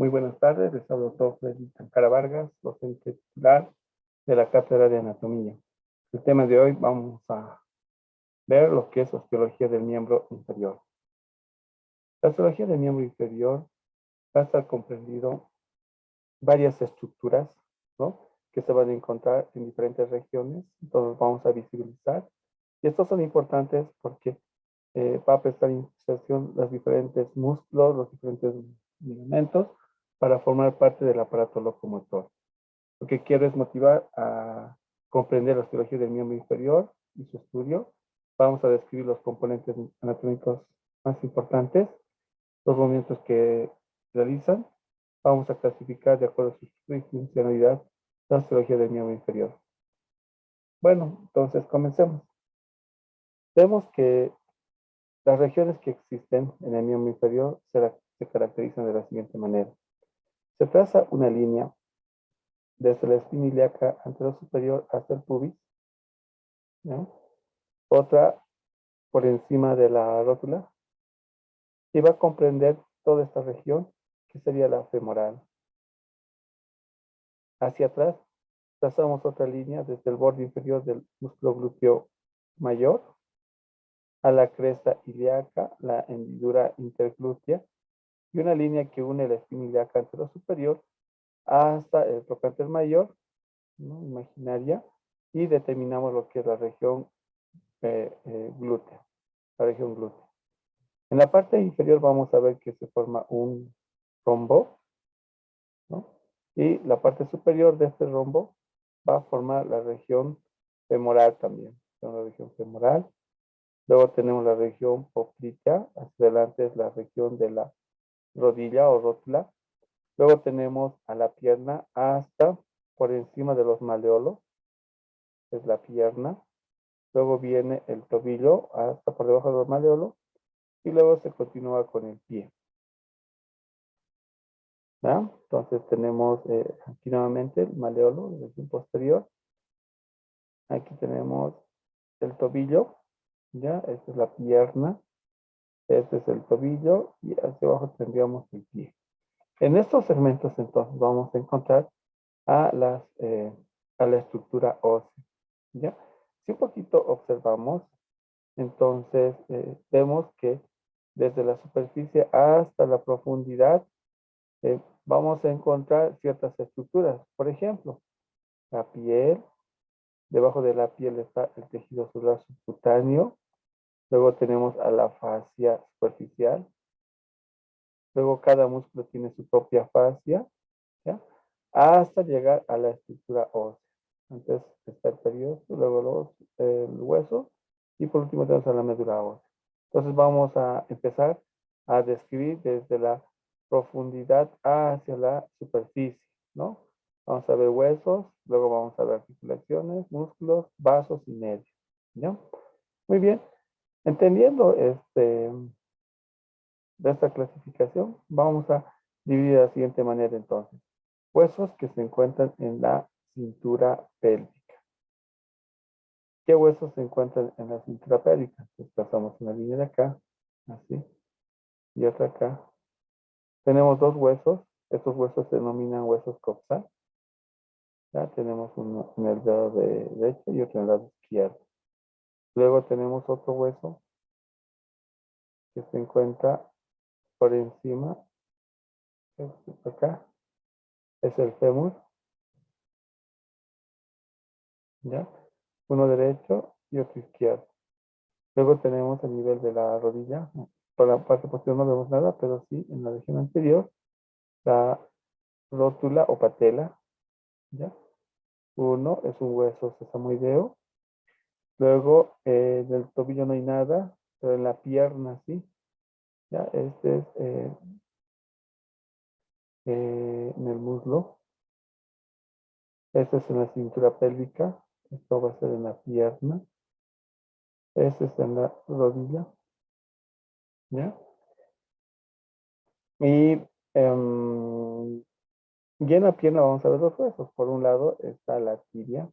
Muy buenas tardes, les hablo doctor Freddy Tancara Vargas, docente titular de la Cátedra de Anatomía. El tema de hoy vamos a ver lo que es osteología del miembro inferior. La osteología del miembro inferior va a estar comprendido varias estructuras, ¿no?, que se van a encontrar en diferentes regiones, entonces vamos a visibilizar. Y estos son importantes porque va a prestar inserción los diferentes músculos, los diferentes ligamentos, para formar parte del aparato locomotor. Lo que quiero es motivar a comprender la osteología del miembro inferior y su estudio. Vamos a describir los componentes anatómicos más importantes, los movimientos que realizan. Vamos a clasificar de acuerdo a su estructura y funcionalidad la osteología del miembro inferior. Bueno, entonces comencemos. Vemos que las regiones que existen en el miembro inferior se caracterizan de la siguiente manera. Se traza una línea desde la espina ilíaca anterior superior hasta el pubis, ¿no? Otra por encima de la rótula, y va a comprender toda esta región, que sería la femoral. Hacia atrás, trazamos otra línea desde el borde inferior del músculo glúteo mayor a la cresta ilíaca, la hendidura interglútea, y una línea que une la espina ilíaca anterior superior hasta el trocánter mayor, ¿no?, imaginaria, y determinamos lo que es la región glútea, la región glútea. En la parte inferior vamos a ver que se forma un rombo, ¿no? Y la parte superior de este rombo va a formar la región femoral también. La región femoral. Luego tenemos la región poplitea, hacia adelante es la región de la rodilla o rótula. Luego tenemos a la pierna hasta por encima de los maleolos, es la pierna. Luego viene el tobillo hasta por debajo de los maleolos y luego se continúa con el pie. ¿Ya? Entonces tenemos aquí nuevamente el maleolo, la región posterior. Aquí tenemos el tobillo, ¿ya? Esta es la pierna, este es el tobillo y hacia abajo tendríamos el pie. En estos segmentos entonces vamos a encontrar a la estructura ósea, ¿ya? Si un poquito observamos, entonces vemos que desde la superficie hasta la profundidad vamos a encontrar ciertas estructuras. Por ejemplo, la piel, debajo de la piel está el tejido celular subcutáneo, luego tenemos a la fascia superficial, luego cada músculo tiene su propia fascia, ¿ya?, hasta llegar a la estructura ósea. Antes está el periósteo, luego el hueso y por último tenemos a la médula ósea. Entonces vamos a empezar a describir desde la profundidad hacia la superficie, ¿no? Vamos a ver huesos, luego vamos a ver articulaciones, músculos, vasos y nervios, ¿ya? Muy bien. Entendiendo de esta clasificación, vamos a dividir de la siguiente manera entonces. Huesos que se encuentran en la cintura pélvica. ¿Qué huesos se encuentran en la cintura pélvica? Pues trazamos una línea de acá, así, y otra acá. Tenemos dos huesos. Estos huesos se denominan huesos coxal. Ya tenemos uno en el lado derecho y otro en el lado izquierdo. Luego tenemos otro hueso que se encuentra por encima, acá, es el fémur, ¿ya? Uno derecho y otro izquierdo. Luego tenemos a nivel de la rodilla, por la parte posterior no vemos nada, pero sí en la región anterior, la rótula o patela, ¿ya? Uno es un hueso sesamoideo. Luego en el tobillo no hay nada, pero en la pierna sí, ¿ya? Este es en el muslo. Este es en la cintura pélvica. Esto va a ser en la pierna. Este es en la rodilla, ¿ya? Y y en la pierna vamos a ver dos huesos. Por un lado está la tibia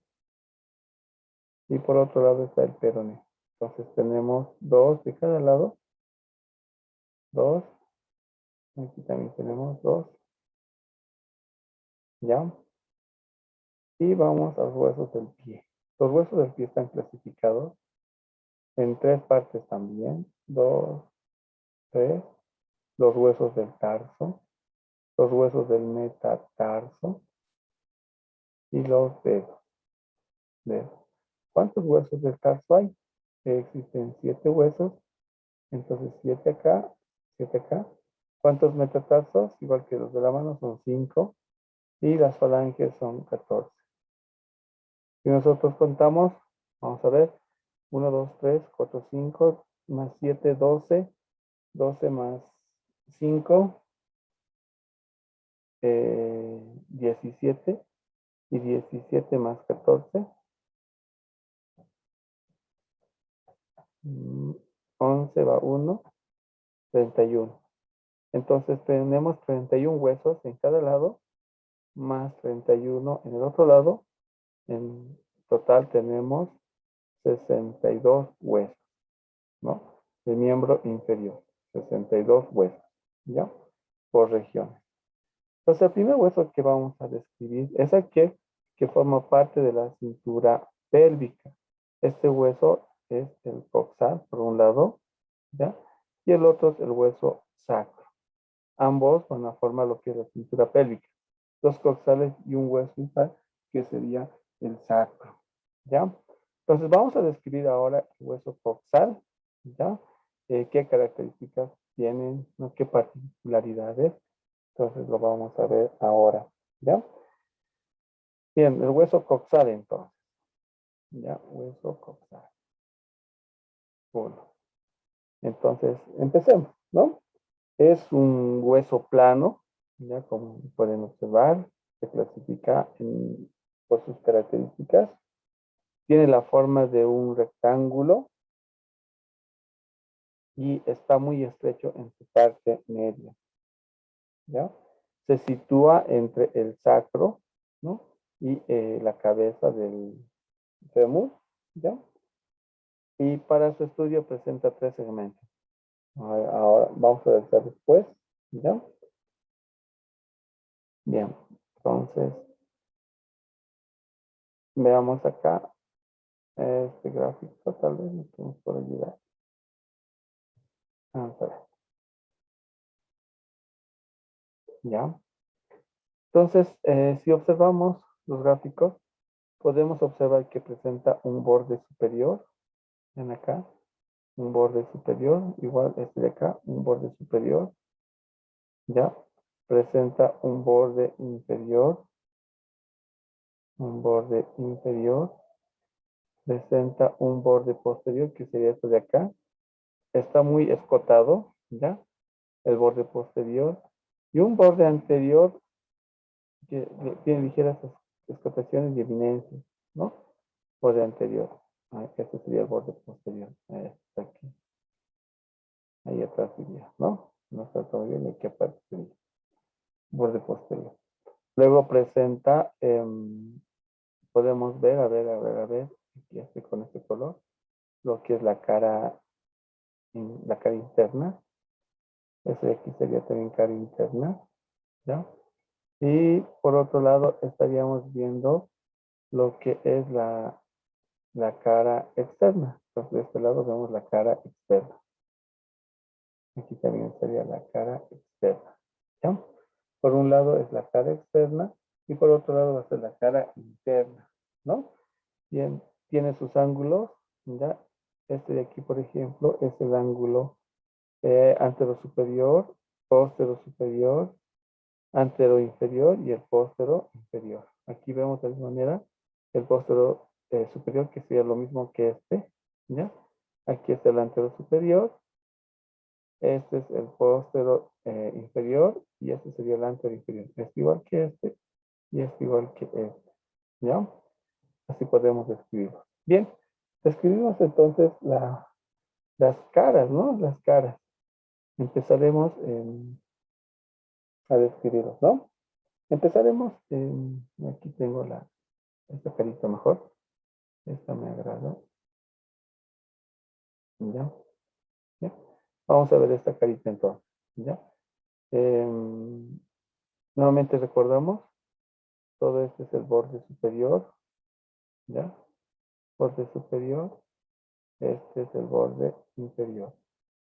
y por otro lado está el peroné. Entonces tenemos dos de cada lado. Dos. Aquí también tenemos dos. ¿ya? Y vamos a los huesos del pie. Los huesos del pie están clasificados en tres partes también. Dos, tres. Los huesos del tarso, los huesos del metatarso y los dedos. ¿Cuántos huesos del tarso hay? Existen 7 huesos, entonces 7 acá, 7 acá. ¿Cuántos metatarsos? Igual que los de la mano son 5 y las falanges son 14. Si nosotros contamos, vamos a ver, 1, 2, 3, 4, 5, más 7, 12, 12 más 5, 17, y 17 más 14, 11 va 1, 31. Entonces tenemos 31 huesos en cada lado, más 31 en el otro lado. En total tenemos 62 huesos, ¿no? El miembro inferior, 62 huesos, ¿ya? Por regiones. Entonces el primer hueso que vamos a describir es aquel que forma parte de la cintura pélvica. Este hueso es el coxal, por un lado, ¿ya? Y el otro es el hueso sacro. Ambos van a formar lo que es la cintura pélvica. Dos coxales y un hueso impar, que sería el sacro, ¿ya? Entonces vamos a describir ahora el hueso coxal, ¿ya? ¿Qué características tienen? ¿No? ¿Qué particularidades? Entonces lo vamos a ver ahora, ¿ya? Bien, el hueso coxal entonces, ¿ya? Hueso coxal. Uno. Entonces, empecemos, ¿no? Es un hueso plano, ya como pueden observar, se clasifica por sus características. Tiene la forma de un rectángulo y está muy estrecho en su parte media, ¿ya? Se sitúa entre el sacro, ¿no? Y la cabeza del fémur, ¿ya? Y para su estudio presenta 3 segmentos. Ahora vamos a ver después, ¿ya? Bien, entonces veamos acá este gráfico, tal vez nos pueda ayudar. Vamos a ver, ¿ya? Entonces, si observamos los gráficos, podemos observar que presenta un borde superior, en acá, un borde superior, igual este de acá, un borde superior, ¿ya? Presenta un borde inferior, presenta un borde posterior, que sería este de acá. Está muy escotado, ¿ya? El borde posterior. Y un borde anterior que tiene ligeras escotaciones y evidencias, ¿no? Borde anterior. Este sería el borde posterior. Está aquí. Ahí atrás diría, ¿no? No está todo bien, aquí aparte sería borde posterior. Luego presenta, podemos ver, aquí estoy con este color, lo que es la cara interna. Ese de aquí sería también cara interna, ¿ya? Y por otro lado estaríamos viendo lo que es la cara externa. Entonces de este lado vemos la cara externa. Aquí también sería la cara externa, ¿ya? Por un lado es la cara externa y por otro lado va a ser la cara interna, ¿no? Bien, tiene sus ángulos, ¿ya? Este de aquí, por ejemplo, es el ángulo antero superior, póstero superior, antero inferior y el póstero inferior. Aquí vemos de esta manera el póstero superior, que sería lo mismo que este, ¿ya? Aquí está el antero superior, este es el póstero inferior y este sería el antero inferior. Es igual que este y es igual que este, ¿ya? Así podemos describirlo. Bien, describimos entonces las caras, ¿no? Las caras. Empezaremos a describirlos, ¿no? Empezaremos aquí tengo esta carita mejor. Esta me agrada. ¿Ya? ¿Ya? Vamos a ver esta carita entonces. ¿Ya? Nuevamente recordamos todo este es el borde superior, ¿ya? Borde superior, este es el borde inferior,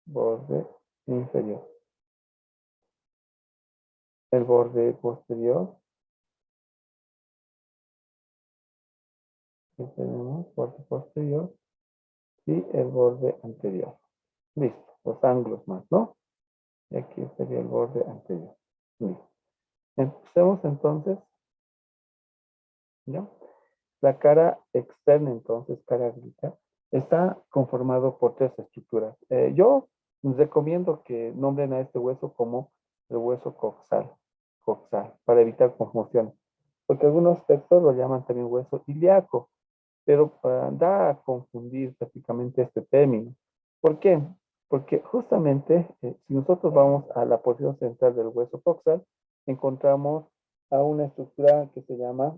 borde inferior. El borde posterior, aquí tenemos borde posterior y el borde anterior. Listo, los ángulos más, ¿no? Y aquí sería el borde anterior. Listo. Empecemos entonces, ¿ya? La cara externa, entonces, cara grieta, está conformado por tres estructuras. Yo recomiendo que nombren a este hueso como el hueso coxal, para evitar confusión. Porque algunos textos lo llaman también hueso ilíaco, pero da a confundir prácticamente este término. ¿Por qué? Porque justamente si nosotros vamos a la porción central del hueso coxal, encontramos a una estructura que se llama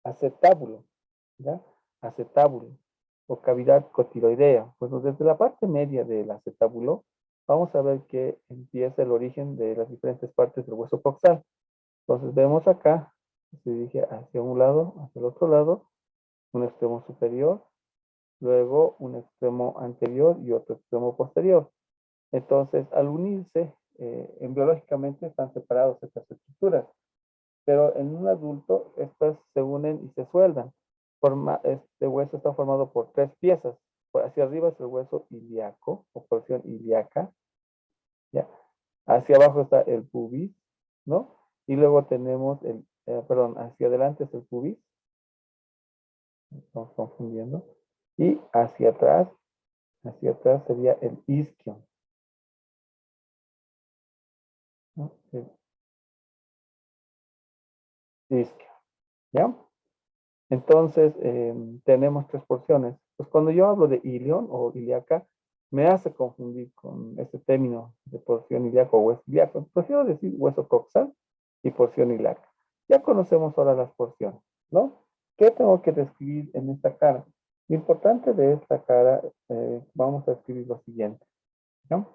acetábulo, ¿ya? Acetábulo o cavidad cotiloidea. Bueno, desde la parte media del acetábulo, vamos a ver que empieza el origen de las diferentes partes del hueso coxal. Entonces vemos acá, se dirige hacia un lado, hacia el otro lado, un extremo superior, luego un extremo anterior y otro extremo posterior. Entonces, al unirse, embriológicamente están separados estas estructuras, pero en un adulto estas se unen y se sueldan. Este hueso está formado por tres piezas. Hacia arriba es el hueso ilíaco o porción ilíaca, ¿ya? Hacia abajo está el pubis, ¿no? Y luego tenemos perdón, hacia adelante es el pubis, estamos confundiendo, y hacia atrás sería el isquio, ¿no? El isquio, ¿ya? Entonces, tenemos tres porciones. Pues cuando yo hablo de ilion o ilíaca, me hace confundir con este término de porción ilíaca o hueso ilíaco. Prefiero decir hueso coxal y porción ilíaca. Ya conocemos ahora las porciones, ¿no? ¿Qué tengo que describir en esta cara? Lo importante de esta cara, vamos a escribir lo siguiente, ¿no?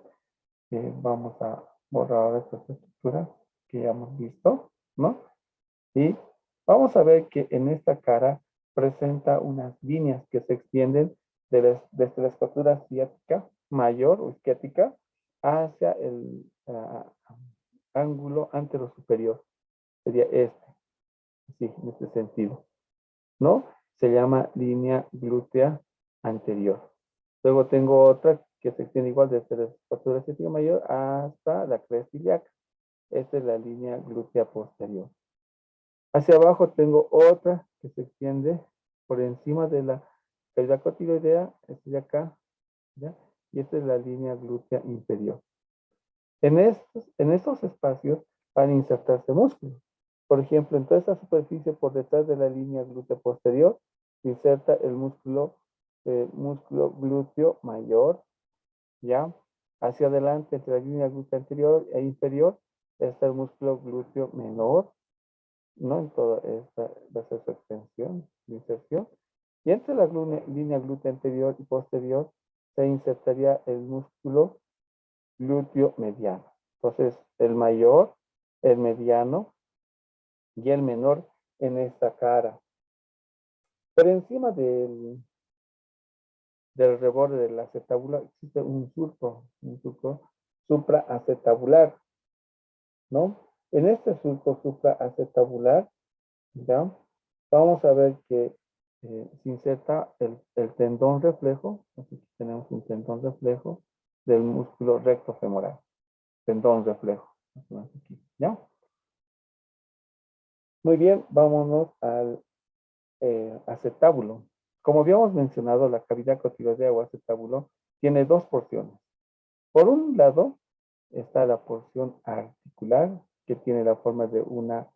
Vamos a borrar ahora estas estructuras que ya hemos visto, ¿no? Y vamos a ver que en esta cara presenta unas líneas que se extienden desde la escatura ciática mayor o isquiática hacia el ángulo anterosuperior. Sería este, sí, en este sentido, ¿no? Se llama línea glútea anterior. Luego tengo otra que se extiende igual desde la escatura ciática mayor hasta la cresta ilíaca. Esta es la línea glútea posterior. Hacia abajo tengo otra que se extiende por encima de la cavidad cotiloidea, esta de acá, ¿ya? Y esta es la línea glútea inferior. En estos espacios van a insertarse músculos. Por ejemplo, en toda esta superficie por detrás de la línea glútea posterior, se inserta el músculo glúteo mayor, ¿ya? Hacia adelante, entre la línea glútea anterior e inferior, está el músculo glúteo menor, ¿no? En toda esta va a ser su extensión, de inserción. Y entre la línea glútea anterior y posterior se insertaría el músculo glúteo mediano. Entonces, el mayor, el mediano y el menor en esta cara. Por encima del reborde de la acetábula existe un surco supraacetabular, ¿no? En este surco supraacetabular, ¿ya? Vamos a ver que se inserta el tendón reflejo. Aquí tenemos un tendón reflejo del músculo recto femoral. Tendón reflejo. Aquí, ¿ya? Muy bien, vámonos al acetábulo. Como habíamos mencionado, la cavidad cotiloidea o acetábulo tiene dos porciones. Por un lado está la porción articular, que tiene la forma de una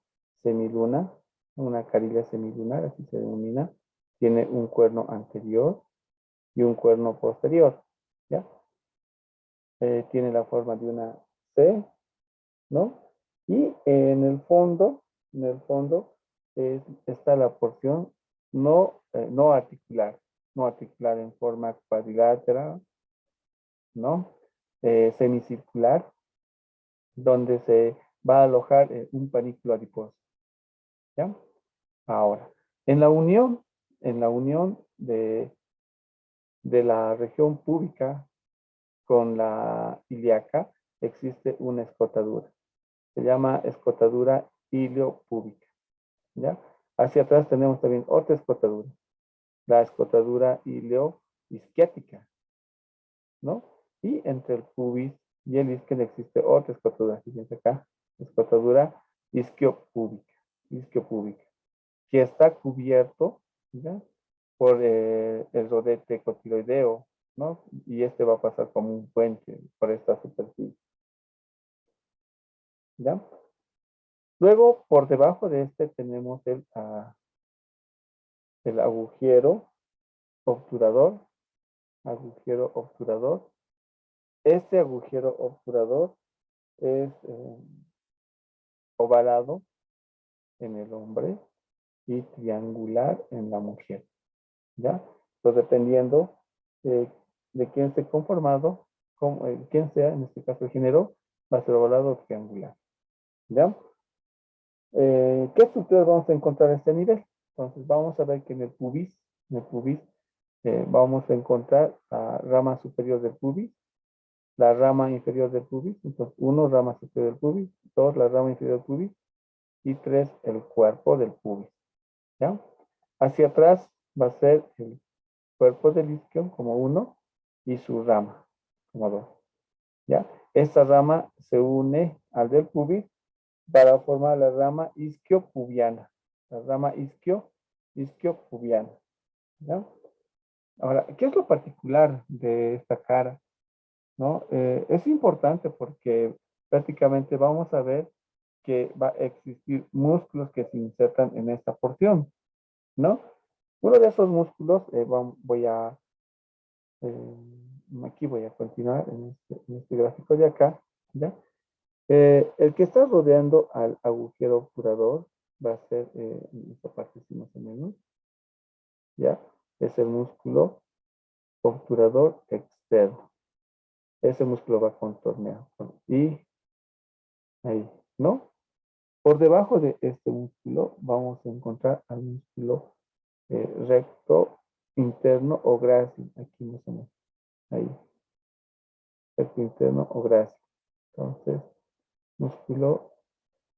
semiluna, una carilla semilunar, así se denomina. Tiene un cuerno anterior y un cuerno posterior, ¿ya? Tiene la forma de una C, ¿no? Y en el fondo está la porción no articular, no articular en forma cuadrilátera, ¿no? Semicircular, donde se va a alojar un panículo adiposo. ¿Ya? Ahora, en la unión de la región púbica con la ilíaca, existe una escotadura. Se llama escotadura iliopúbica. ¿Ya? Hacia atrás tenemos también otra escotadura, la escotadura ilioisquiática, ¿no? Y entre el pubis y el isquion existe otra escotadura, fíjense acá, escotadura isquiopúbica, que está cubierto, ¿ya? Por el rodete cotiloideo, ¿no? Y este va a pasar como un puente por esta superficie, ¿ya? Luego, por debajo de este tenemos el agujero obturador, Este agujero obturador es ovalado en el hombre y triangular en la mujer, ¿ya? Entonces, dependiendo de quién esté conformado, quién sea, en este caso el género, va a ser ovalado o triangular, ¿ya? ¿Qué estructuras vamos a encontrar a este nivel? Entonces, vamos a ver que en el pubis vamos a encontrar la rama superior del pubis, la rama inferior del pubis, entonces 1, rama superior del pubis, 2, la rama inferior del pubis, y 3, el cuerpo del pubis, ¿ya? Hacia atrás va a ser el cuerpo del isquion como 1 y su rama como 2, ¿ya? Esta rama se une al del pubis para formar la rama isquiopubiana, la rama isquiopubiana, ¿ya? Ahora, ¿qué es lo particular de esta cara? ¿No? Es importante porque prácticamente vamos a ver que va a existir músculos que se insertan en esta porción, ¿no? Uno de esos músculos, aquí voy a continuar en este gráfico de acá, ¿ya? El que está rodeando al agujero obturador va a ser, en esta parte sí más o menos, ¿ya? Es el músculo obturador externo. Ese músculo va contorneado. Y ahí, ¿no? Por debajo de este músculo vamos a encontrar al músculo recto interno o grácil. Aquí más o menos. Ahí. Recto interno o grácil. Entonces, músculo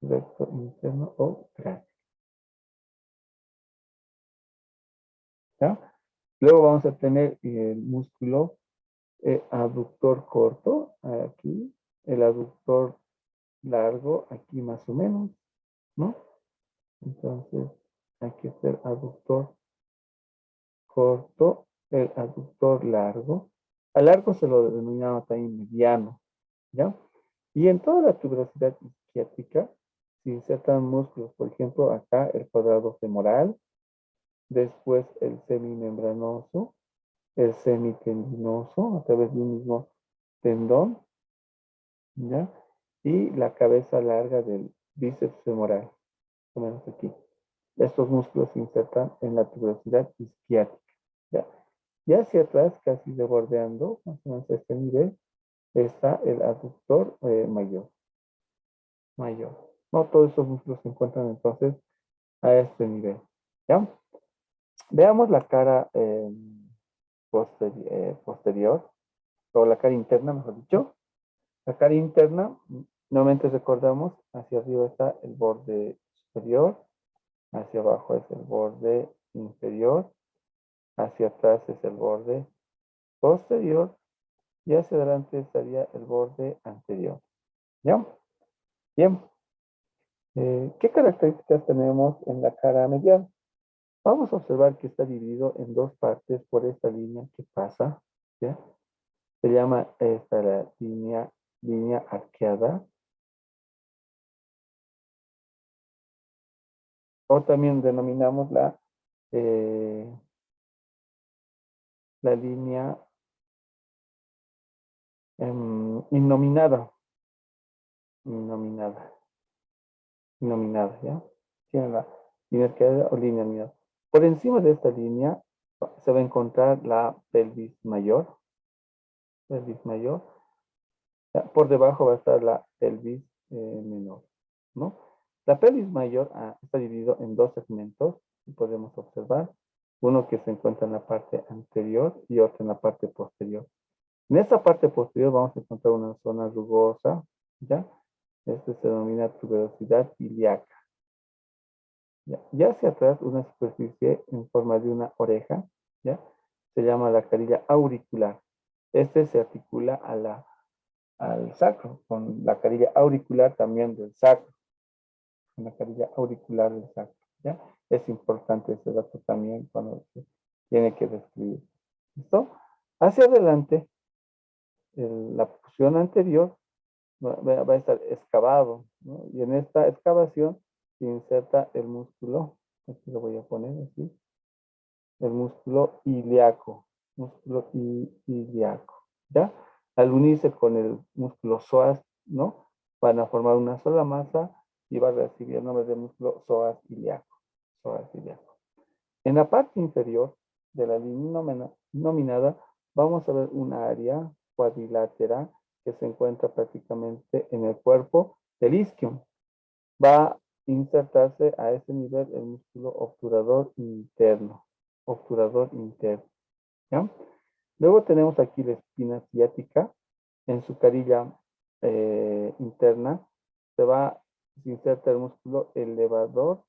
recto interno o grácil. ¿Ya? Luego vamos a tener el músculo aductor corto. Aquí. El aductor largo. Aquí más o menos. ¿No? Entonces, hay que hacer aductor corto, el aductor largo. Al largo se lo denominaba también mediano, ¿ya? Y en toda la tuberosidad isquiática se insertan músculos, por ejemplo, acá el cuadrado femoral, después el semimembranoso, el semitendinoso a través de un mismo tendón, ¿ya? Y la cabeza larga del bíceps femoral, más o menos aquí. Estos músculos se insertan en la tuberosidad isquiática, ¿ya? Y hacia atrás, casi bordeando, más o menos a este nivel, está el aductor mayor. No todos esos músculos se encuentran entonces a este nivel, ¿ya? Veamos la cara posterior, o la cara interna, mejor dicho. La cara interna, nuevamente recordamos, hacia arriba está el borde superior, hacia abajo es el borde inferior, hacia atrás es el borde posterior y hacia adelante estaría el borde anterior. ¿Ya? Bien. ¿Qué características tenemos en la cara medial? Vamos a observar que está dividido en dos partes por esta línea que pasa. ¿Ya? Se llama esta la línea arqueada. O también denominamos la línea innominada. Innominada. Innominada, ¿ya? Tiene la línea arqueada o línea nominada. Por encima de esta línea se va a encontrar la pelvis mayor. Pelvis mayor. Ya, por debajo va a estar la pelvis menor, ¿no? La pelvis mayor está dividido en dos segmentos, y podemos observar, uno que se encuentra en la parte anterior y otro en la parte posterior. En esta parte posterior vamos a encontrar una zona rugosa, ¿ya? Este se denomina tuberosidad ilíaca. Ya hacia atrás, una superficie en forma de una oreja, ¿ya? Se llama la carilla auricular. Este se articula al sacro, con la carilla auricular también del sacro, con la carilla auricular del sacro, ¿ya? Es importante ese dato también cuando se tiene que describir. ¿Listo? Hacia adelante, la porción anterior va a estar excavado, ¿no? Y en esta excavación se inserta el músculo, aquí lo voy a poner así, el músculo ilíaco, ¿ya? Al unirse con el músculo psoas, ¿no? Van a formar una sola masa y va a recibir el nombre de músculo psoas ilíaco, psoas ilíaco. En la parte inferior de la línea nominada vamos a ver una área cuadrilátera que se encuentra prácticamente en el cuerpo del isquion. Va a insertarse a ese nivel el músculo obturador interno. Obturador interno. ¿Ya? Luego tenemos aquí la espina ciática. En su carilla interna se inserta el músculo elevador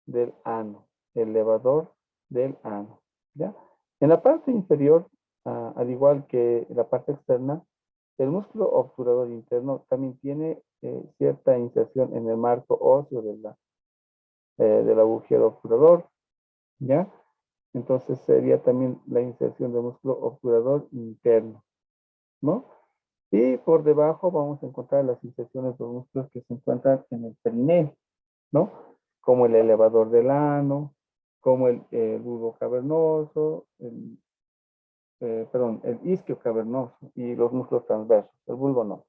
del ano. Elevador del ano. ¿Ya? En la parte inferior, al igual que en la parte externa, el músculo obturador interno también tiene cierta inserción en el marco óseo del agujero obturador, ¿ya? Entonces sería también la inserción del músculo obturador interno, ¿no? Y por debajo vamos a encontrar las inserciones de los músculos que se encuentran en el perineo, ¿no? Como el elevador del ano, como el bulbo cavernoso, el isquio cavernoso y los músculos transversos, el bulbo no.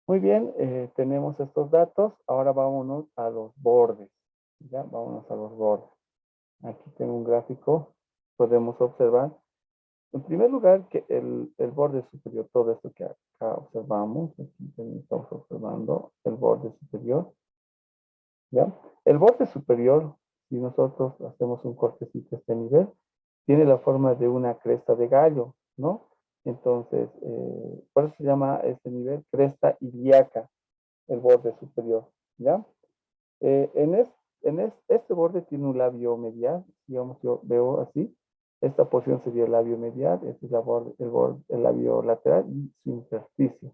Muy bien, tenemos estos datos. Ahora vámonos a los bordes. Ya, vámonos a los bordes. Aquí tengo un gráfico. Podemos observar. En primer lugar, que el borde superior, todo esto que acá observamos, aquí también estamos observando el borde superior. ¿Ya? El borde superior, si nosotros hacemos un cortecito a este nivel, tiene la forma de una cresta de gallo, ¿no? Entonces, por eso se llama este nivel cresta ilíaca, el borde superior, ¿ya? Este borde tiene un labio medial, digamos, yo veo así, esta porción sería el labio medial, este es el labio lateral y su intersticio.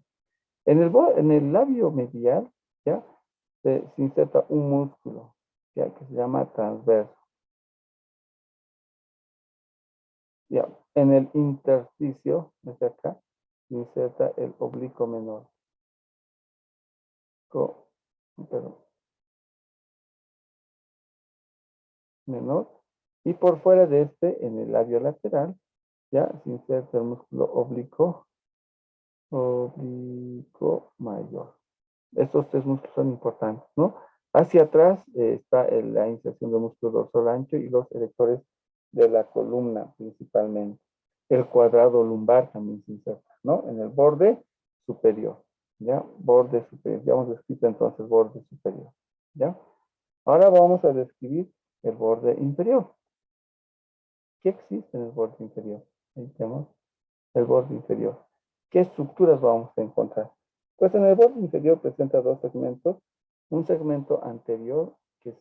En el labio medial, ¿ya? Se inserta un músculo, ¿ya? Que se llama transverso. ¿Ya? En el intersticio, desde acá, se inserta el oblicuo menor. Perdón, menor. Y por fuera de este, en el labio lateral, ya se inserta el músculo oblicuo mayor. Estos tres músculos son importantes, ¿no? Hacia atrás está la inserción del músculo dorsal ancho y los erectores de la columna principalmente. El cuadrado lumbar también se inserta, ¿no? En el borde superior, ¿ya? Borde superior. Ya hemos descrito entonces borde superior, ¿ya? Ahora vamos a describir el borde inferior. ¿Qué existe en el borde inferior? Ahí tenemos el borde inferior. ¿Qué estructuras vamos a encontrar? Pues en el borde inferior presenta dos segmentos. Un segmento anterior, que es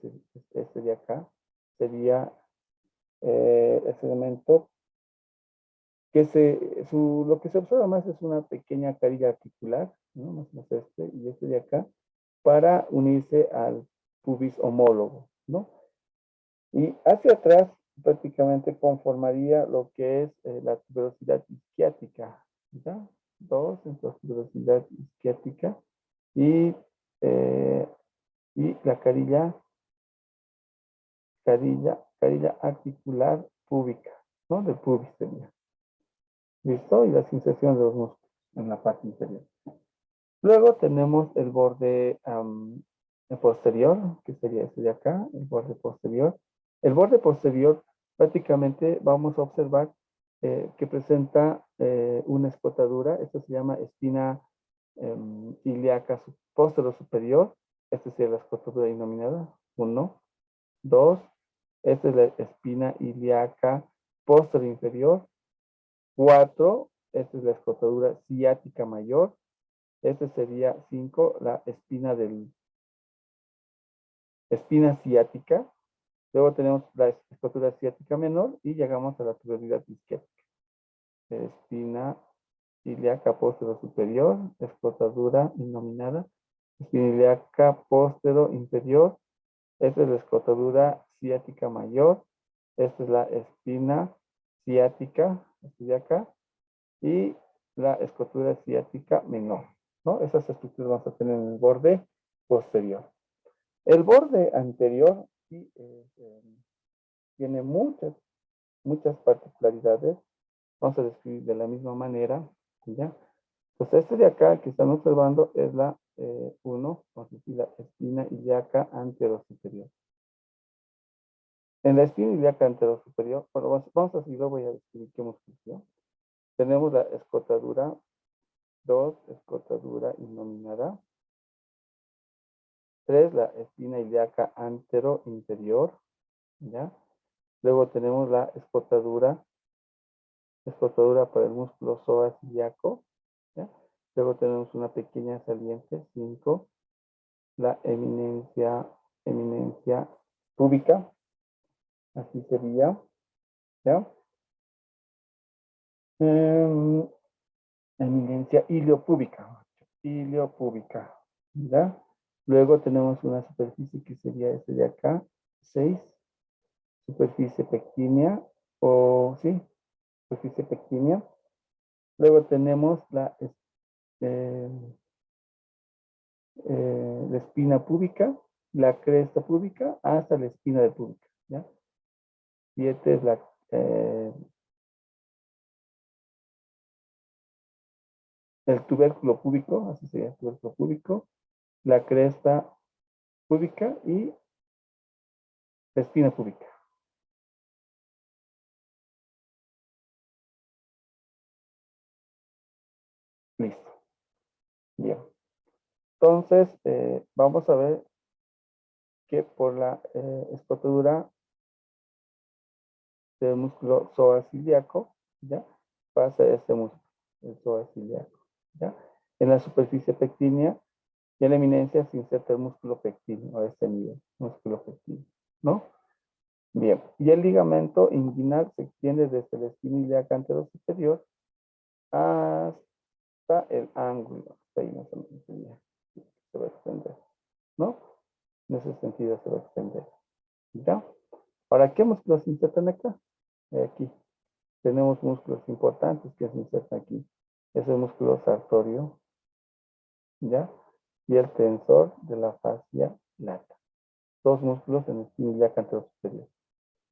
este de acá, sería el segmento lo que se observa más es una pequeña carilla articular, ¿no? Más o menos este y este de acá, para unirse al pubis homólogo, ¿no? Y hacia atrás prácticamente conformaría lo que es la tuberosidad isquiática, ¿ya? Dos en la tuberosidad isquiática y, eh, y la carilla articular púbica, ¿no? Del pubis sería. ¿Listo? Y las inserciones de los músculos en la parte inferior. Luego tenemos el borde posterior, que sería este de acá, el borde posterior. El borde posterior prácticamente vamos a observar que presenta una escotadura, esto se llama espina ilíaca póstero superior. Esta sería la escotadura denominada. 1, 2. Esta es la espina ilíaca póstero inferior. 4. Esta es la escotadura ciática mayor. Este sería 5, la espina ciática. Luego tenemos la escotadura ciática menor y llegamos a la tuberosidad isquiática. Espina ilíaca póstero superior, escotadura denominada. Espina ilíaca póstero inferior. Esta es la escotadura ciática mayor. Esta es la espina ciática, esta de acá. Y la escotadura ciática menor, ¿no? Esas estructuras vamos a tener en el borde posterior. El borde anterior sí, tiene muchas particularidades. Vamos a describir de la misma manera, ¿ya? Pues este de acá que están observando es la 1, vamos a decir la espina ilíaca anterosuperior. En la espina ilíaca anterosuperior, bueno, vamos a seguir, voy a describir qué músculo. Tenemos la escotadura 2, escotadura innominada. 3, la espina ilíaca antero inferior, ¿ya? Luego tenemos la escotadura para el músculo psoas ilíaco, ¿ya? Luego tenemos una pequeña saliente, 5, la eminencia púbica, así sería, ¿ya? Eminencia iliopúbica, ¿ya? Luego tenemos una superficie que sería este de acá, 6, superficie pectínea, sí, superficie pectínea. Luego tenemos la espina púbica, la cresta púbica, hasta la espina de púbica, ¿ya? 7 es el tubérculo púbico, así sería el tubérculo púbico, la cresta púbica y la espina púbica. Listo. Bien. Entonces, vamos a ver que por la escotadura del músculo psoas ilíaco, ¿ya? Pasa este músculo, el psoas ilíaco, ¿ya? En la superficie pectínea y en la eminencia se inserta el músculo pectíneo a este nivel, músculo pectíneo, ¿no? Bien, y el ligamento inguinal se extiende desde la espina ilíaca anterosuperior hasta el ángulo, hasta ahí más o menos sería, se va a extender, ¿no? En ese sentido se va a extender, ¿ya? Ahora, ¿qué músculos se insertan acá? Aquí tenemos músculos importantes que se insertan aquí. Es el músculo sartorio, ¿ya? Y el tensor de la fascia lata. Dos músculos en la espina ilíaca anterosuperior.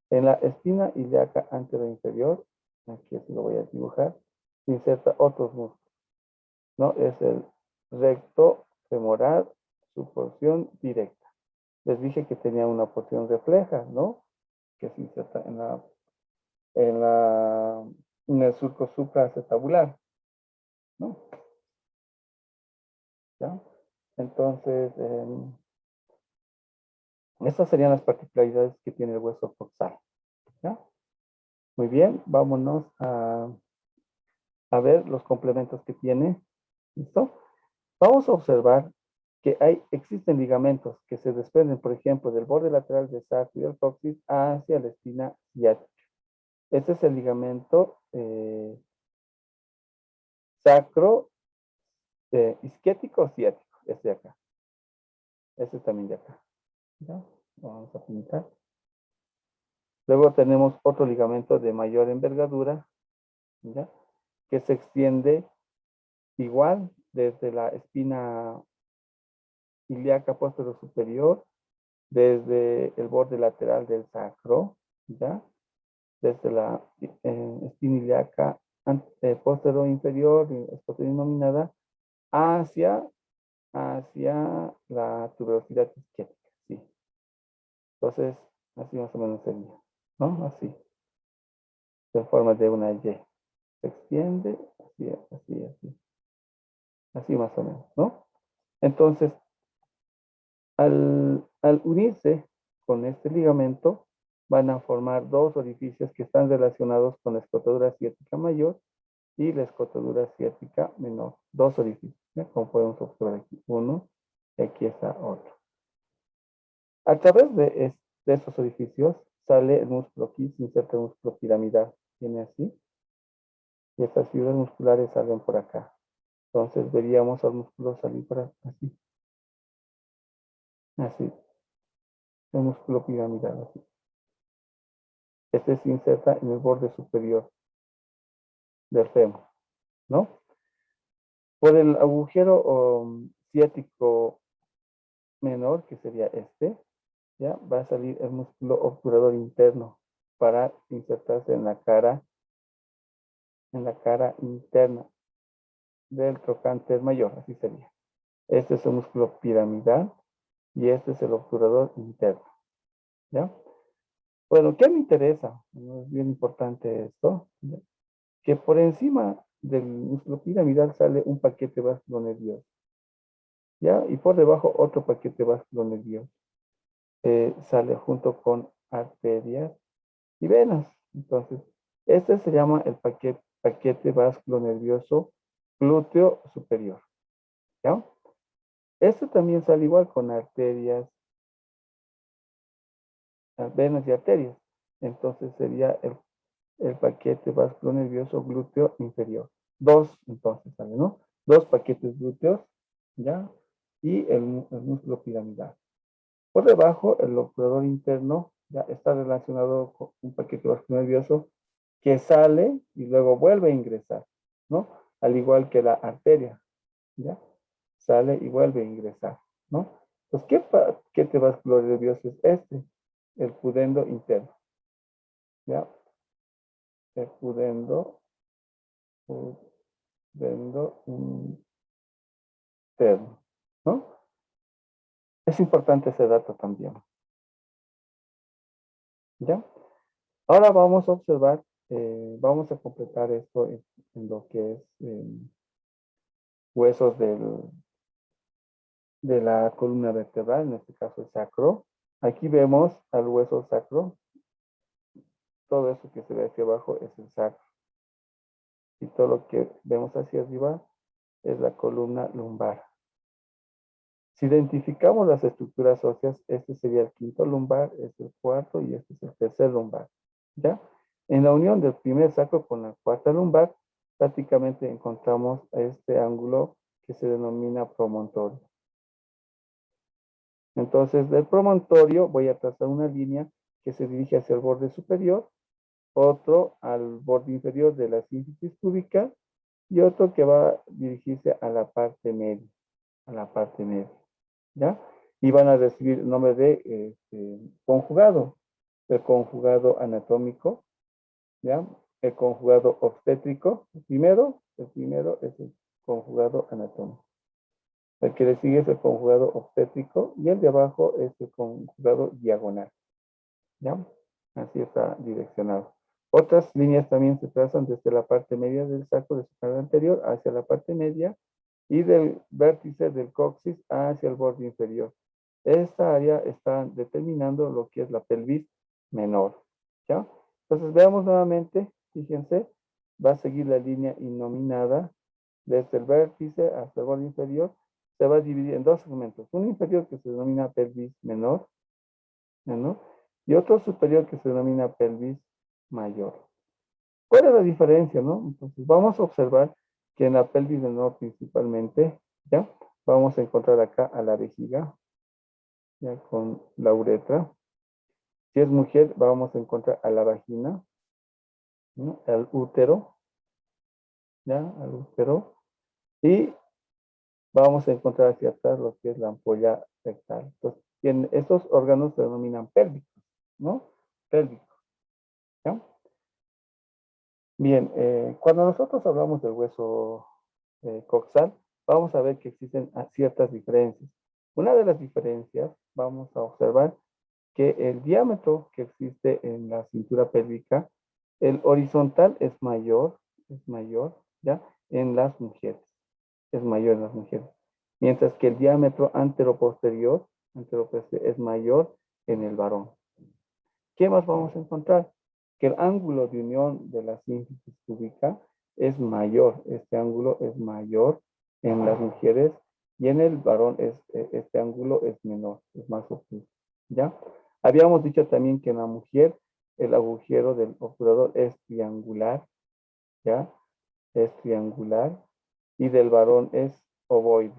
En la espina ilíaca anteroinferior, aquí así lo voy a dibujar, se inserta otros músculos, ¿no? Es el recto femoral, su porción directa. Les dije que tenía una porción refleja, ¿no? Que se inserta en el surco supraacetabular, ¿no? ¿Ya? Entonces, estas serían las particularidades que tiene el hueso coxal, ¿ya? Muy bien, vámonos a ver los complementos que tiene. ¿Listo? Vamos a observar que existen ligamentos que se desprenden, por ejemplo, del borde lateral del sacro y del coxis hacia la espina ciática. Este es el ligamento sacro isquiático ciático, este de acá. Este también de acá. ¿Ya? Vamos a pintar. Luego tenemos otro ligamento de mayor envergadura, ¿ya? Que se extiende igual desde la espina ilíaca posterior superior, desde el borde lateral del sacro, ¿ya? Desde la espina ilíaca posterior inferior, denominada, hacia la tuberosidad isquiática, sí. Entonces, así más o menos sería, ¿no? Así, en forma de una Y. Se extiende, así, así, así. así más o menos, ¿no? Entonces, al unirse con este ligamento, van a formar dos orificios que están relacionados con la escotadura ciática mayor y la escotadura ciática menor. Dos orificios, ¿ya? Como podemos observar aquí, uno y aquí está otro. A través de estos orificios sale el músculo aquí, se inserta el músculo piramidal. Viene así. Y estas fibras musculares salen por acá. Entonces veríamos al músculo salir por así. Así. El músculo piramidal así. Este se inserta en el borde superior del fémur, ¿no? Por el agujero ciático menor, que sería este, ya va a salir el músculo obturador interno para insertarse en la cara interna del trocánter mayor, así sería. Este es el músculo piramidal y este es el obturador interno, ¿ya? Bueno, ¿qué me interesa? Es bien importante esto, ¿ya? Que por encima del músculo piramidal sale un paquete vasculonervioso, ¿ya? Y por debajo otro paquete vasculonervioso. Sale junto con arterias y venas. Entonces, este se llama el paquete vasculonervioso glúteo superior, ¿ya? Este también sale igual con arterias, venas y arterias. Entonces sería el paquete vasculonervioso glúteo inferior. Dos, entonces, ¿sale, no? Dos paquetes glúteos, ¿ya? Y el músculo piramidal. Por debajo, el obturador interno ya está relacionado con un paquete vasculonervioso que sale y luego vuelve a ingresar, ¿no? Al igual que la arteria, ¿ya? Sale y vuelve a ingresar, ¿no? Pues, ¿qué paquete vasculonervioso es este? El pudendo interno, ¿ya? El pudendo interno, ¿no? Es importante ese dato también, ¿ya? Ahora vamos a observar, vamos a completar esto en lo que es huesos de la columna vertebral, en este caso el sacro. Aquí vemos al hueso sacro. Todo eso que se ve hacia abajo es el sacro. Y todo lo que vemos hacia arriba es la columna lumbar. Si identificamos las estructuras óseas, este sería el quinto lumbar, este es el cuarto y este es el tercer lumbar, ¿ya? En la unión del primer sacro con la cuarta lumbar, prácticamente encontramos este ángulo que se denomina promontorio. Entonces, del promontorio voy a trazar una línea que se dirige hacia el borde superior, otro al borde inferior de la sínfisis púbica y otro que va a dirigirse a la parte media, ¿ya? Y van a recibir el nombre de conjugado, el conjugado anatómico, ¿ya? El conjugado obstétrico, el primero es el conjugado anatómico. El que le sigue es el conjugado obstétrico y el de abajo es el conjugado diagonal, ¿ya? Así está direccionado. Otras líneas también se trazan desde la parte media del sacro de su cara anterior hacia la parte media y del vértice del coxis hacia el borde inferior. Esta área está determinando lo que es la pelvis menor, ¿ya? Entonces veamos nuevamente, fíjense, va a seguir la línea innominada desde el vértice hasta el borde inferior, se va a dividir en dos segmentos, un inferior que se denomina pelvis menor, y otro superior que se denomina pelvis mayor. ¿Cuál es la diferencia, no? Entonces vamos a observar que en la pelvis menor principalmente, ¿ya? Vamos a encontrar acá a la vejiga, ya con la uretra. Si es mujer, vamos a encontrar a la vagina, ¿no? Al útero, ¿ya? Al útero. Y vamos a encontrar hacia atrás lo que es la ampolla rectal. Entonces, estos órganos se denominan pélvicos, ¿no? Pélvicos, ¿ya? Bien, cuando nosotros hablamos del hueso coxal, vamos a ver que existen ciertas diferencias. Una de las diferencias, vamos a observar que el diámetro que existe en la cintura pélvica, el horizontal es mayor, ¿ya? En las mujeres. es mayor en las mujeres. Mientras que el diámetro anteroposterior es mayor en el varón. ¿Qué más vamos a encontrar? Que el ángulo de unión de la sínfisis púbica es mayor. Este ángulo es mayor en las mujeres y en el varón este ángulo es menor, es más oculto. ¿Ya? Habíamos dicho también que en la mujer el agujero del obturador es triangular, ¿ya? Es triangular y del varón es ovoide,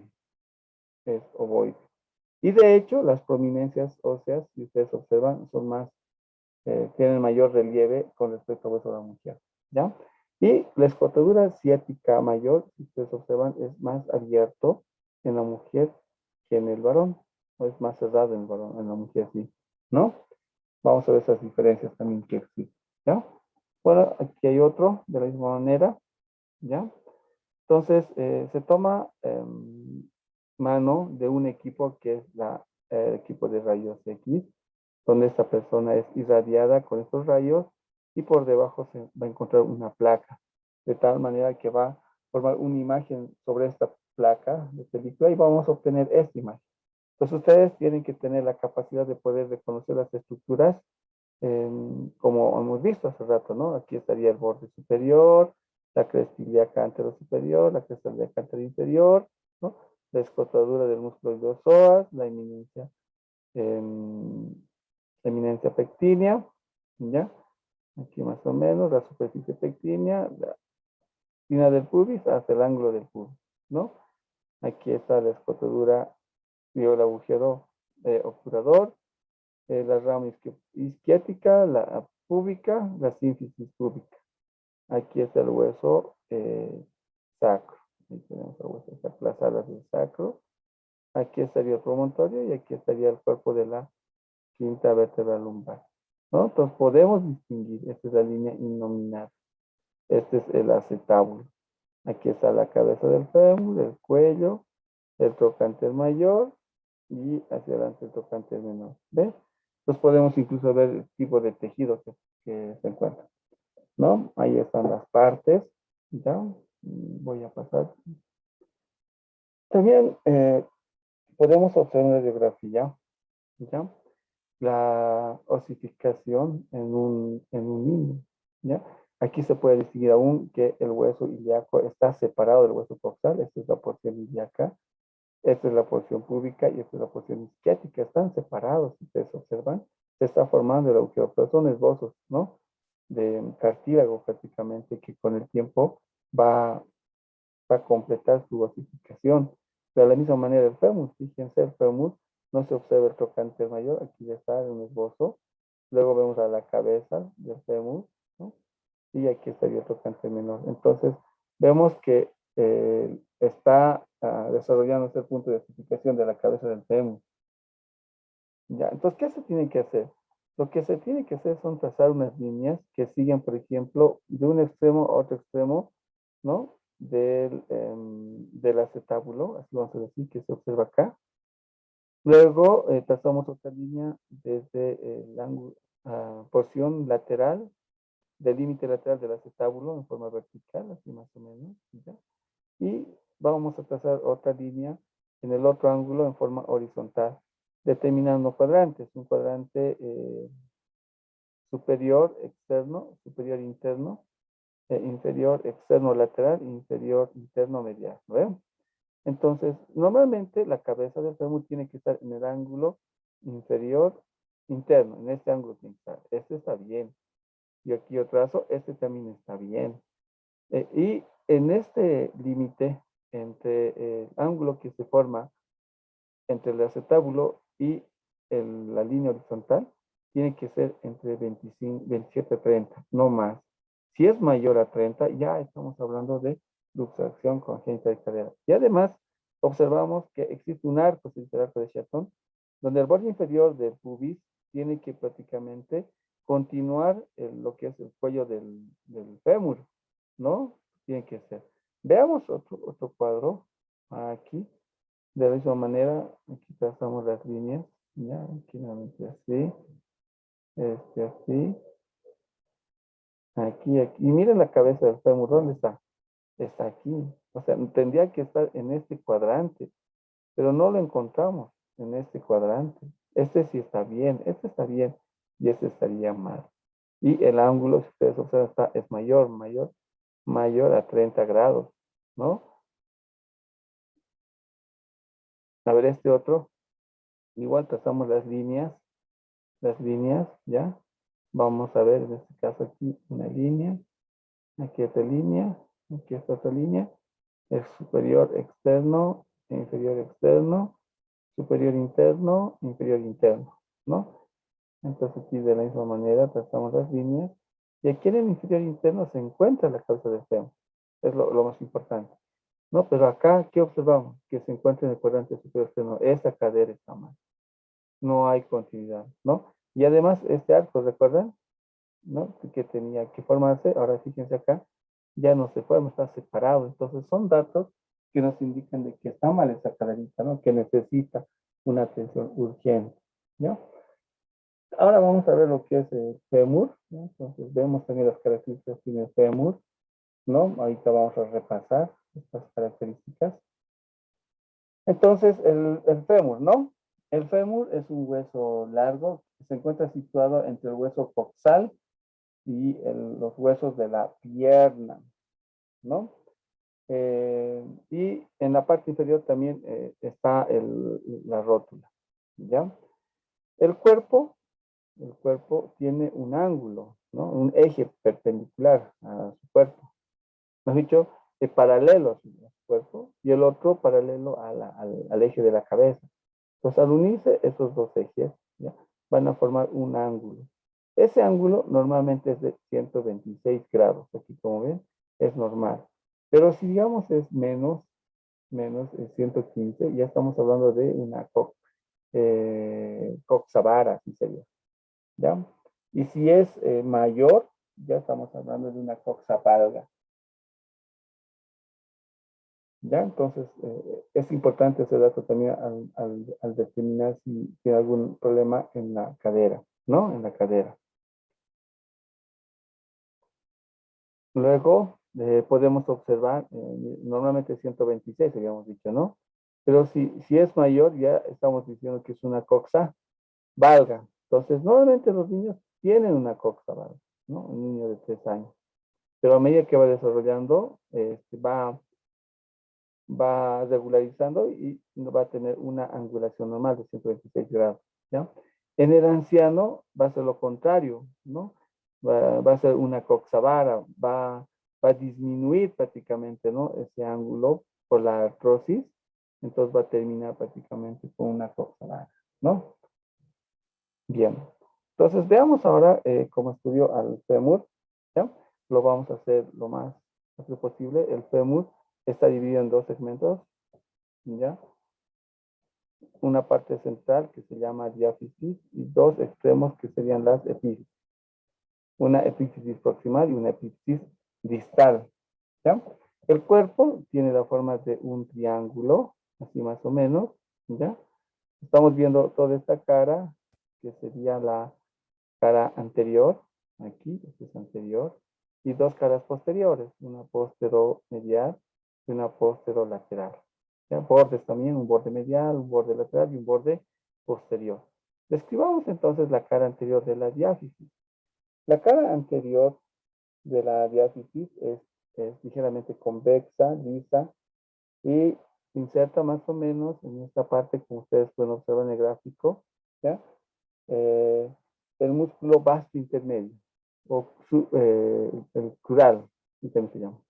es ovoide. Y de hecho, las prominencias óseas, si ustedes observan, son más tienen mayor relieve con respecto a hueso de la mujer, ¿ya? Y la escotadura ciática mayor, si ustedes observan, es más abierto en la mujer que en el varón, o es más cerrado en el varón, en la mujer sí, ¿no? Vamos a ver esas diferencias también que existen, ¿ya? Bueno, aquí hay otro de la misma manera, ¿ya? Entonces, se toma mano de un equipo que es el equipo de rayos X, donde esta persona es irradiada con estos rayos y por debajo se va a encontrar una placa, de tal manera que va a formar una imagen sobre esta placa de película y vamos a obtener esta imagen. Entonces ustedes tienen que tener la capacidad de poder reconocer las estructuras como hemos visto hace rato, ¿no? Aquí estaría el borde superior, la cresta ilíaca antero superior, la cresta ilíaca antero inferior, ¿no? La escotadura del músculo de los psoas, la eminencia pectínea, ¿ya? Aquí más o menos, la superficie pectínea, la espina del pubis hasta el ángulo del pubis, ¿no? Aquí está la escotadura y el agujero obturador, la rama isquiática, la púbica, la sínfisis púbica. Aquí está el hueso sacro. Ahí tenemos el hueso sacro, las alas del sacro. Aquí estaría el promontorio y aquí estaría el cuerpo de la quinta vértebra lumbar, ¿no? Entonces podemos distinguir, esta es la línea innominal, este es el acetábulo. Aquí está la cabeza del fémur, el cuello, el trocánter mayor y hacia adelante el trocánter menor, ¿ves? Entonces podemos incluso ver el tipo de tejido que se encuentra, ¿no? Ahí están las partes, ¿ya? Voy a pasar. También podemos observar una radiografía, ¿ya? La osificación en un niño, ¿ya? Aquí se puede distinguir aún que el hueso ilíaco está separado del hueso coxal, esta es la porción ilíaca, esta es la porción púbica y esta es la porción isquiática, están separados, si ustedes observan, se está formando el agujero, pero son esbozos, ¿no? De cartílago prácticamente que con el tiempo va a completar su osificación. De la misma manera el fémur, fíjense, el fémur no se observa el trocánter mayor, aquí ya está en un esbozo. Luego vemos a la cabeza del fémur, ¿no? Y aquí estaría el trocánter menor. Entonces, vemos que está desarrollándose el punto de osificación de la cabeza del fémur. Ya, entonces, ¿qué se tiene que hacer? Lo que se tiene que hacer son trazar unas líneas que siguen, por ejemplo, de un extremo a otro extremo, ¿no? Del acetábulo, así vamos a decir que se observa acá. Luego trazamos otra línea desde la porción lateral, del límite lateral del acetábulo en forma vertical, así más o menos, ¿ya? Y vamos a trazar otra línea en el otro ángulo en forma horizontal, determinando cuadrantes, un cuadrante superior, externo, superior interno, inferior, externo, lateral, inferior, interno, medial, ¿no? Entonces, normalmente la cabeza del fémur tiene que estar en el ángulo inferior interno, en este ángulo tiene que estar. Este está bien. Y aquí yo trazo, este también está bien. Y en este límite entre el ángulo que se forma entre el acetábulo y la línea horizontal, tiene que ser entre 25, 27 y 30, no más. Si es mayor a 30, ya estamos hablando de luxación congénita de cadera. Y además, observamos que existe un arco, es el arco de Chaton, donde el borde inferior del pubis tiene que prácticamente continuar lo que es el cuello del fémur, ¿no? Tiene que ser. Veamos otro cuadro aquí. De la misma manera, aquí trazamos las líneas, ya, aquí nuevamente así, así, aquí, aquí. Y miren la cabeza del fémur, ¿dónde está? Está aquí. O sea, tendría que estar en este cuadrante, pero no lo encontramos en este cuadrante. Este sí está bien, este está bien y este estaría mal. Y el ángulo, si ustedes observan, es mayor a 30 grados, ¿no? A ver, este otro, igual trazamos las líneas, ¿ya? Vamos a ver, en este caso aquí, una línea, aquí otra línea, el superior externo, inferior externo, superior interno, inferior interno, ¿no? Entonces aquí de la misma manera trazamos las líneas y aquí en el inferior interno se encuentra la causa del fémur. Es lo más importante, ¿no? Pero acá, ¿qué observamos? Que se encuentra en el cuadrante superior externo. Esa cadera está mal. No hay continuidad, ¿no? Y además este arco, ¿recuerdan? ¿No? Que tenía que formarse, ahora fíjense acá, ya no se forma, está separado. Entonces son datos que nos indican de que está mal esa caderita, ¿no? Que necesita una atención urgente, ¿no? Ahora vamos a ver lo que es el fémur, ¿no? Entonces vemos también las características que tiene el fémur, ¿no? Ahorita vamos a repasar estas características. Entonces, el fémur, ¿no? El fémur es un hueso largo que se encuentra situado entre el hueso coxal y los huesos de la pierna, ¿no? Y en la parte inferior también está la rótula, ¿ya? El cuerpo, el cuerpo tiene un ángulo, ¿no? Un eje perpendicular a su cuerpo. Mejor dicho, paralelo a su cuerpo y el otro paralelo al eje de la cabeza. Entonces, al unirse esos dos ejes, ¿ya? Van a formar un ángulo. Ese ángulo normalmente es de 126 grados. Aquí, como ven, es normal. Pero si digamos es menos 115, ya estamos hablando de una coxavara, así sería. ¿Ya? Y si es mayor, ya estamos hablando de una coxapalga. ¿Ya? Entonces, es importante ese dato también al determinar si tiene algún problema en la cadera, ¿no? En la cadera. Luego, podemos observar, normalmente 126 habíamos dicho, ¿no? Pero si es mayor, ya estamos diciendo que es una coxa valga. Entonces, normalmente los niños tienen una coxa valga, ¿no? Un niño de 3 años. Pero a medida que va desarrollando, va regularizando y va a tener una angulación normal de 126 grados, ¿ya? En el anciano va a ser lo contrario, ¿no? Va a ser una coxavara, va a disminuir prácticamente, ¿no? Ese ángulo por la artrosis, entonces va a terminar prácticamente con una coxavara, ¿no? Bien. Entonces veamos ahora cómo estudio al fémur, ¿ya? Lo vamos a hacer lo más rápido posible. El fémur está dividido en dos segmentos, ¿ya? Una parte central que se llama diáfisis y dos extremos que serían las epífisis. Una epífisis proximal y una epífisis distal, ¿ya? El cuerpo tiene la forma de un triángulo, así más o menos, ¿ya? Estamos viendo toda esta cara, que sería la cara anterior, aquí, este es anterior, y dos caras posteriores, una posteromedial y una posterolateral. ¿Ya? Bordes también, un borde medial, un borde lateral y un borde posterior. Describamos entonces la cara anterior de la diáfisis. La cara anterior de la diáfisis es ligeramente convexa, lisa, y inserta más o menos en esta parte, como ustedes pueden observar en el gráfico, ¿ya? Eh, el músculo vasto intermedio, o el crural, también se llama,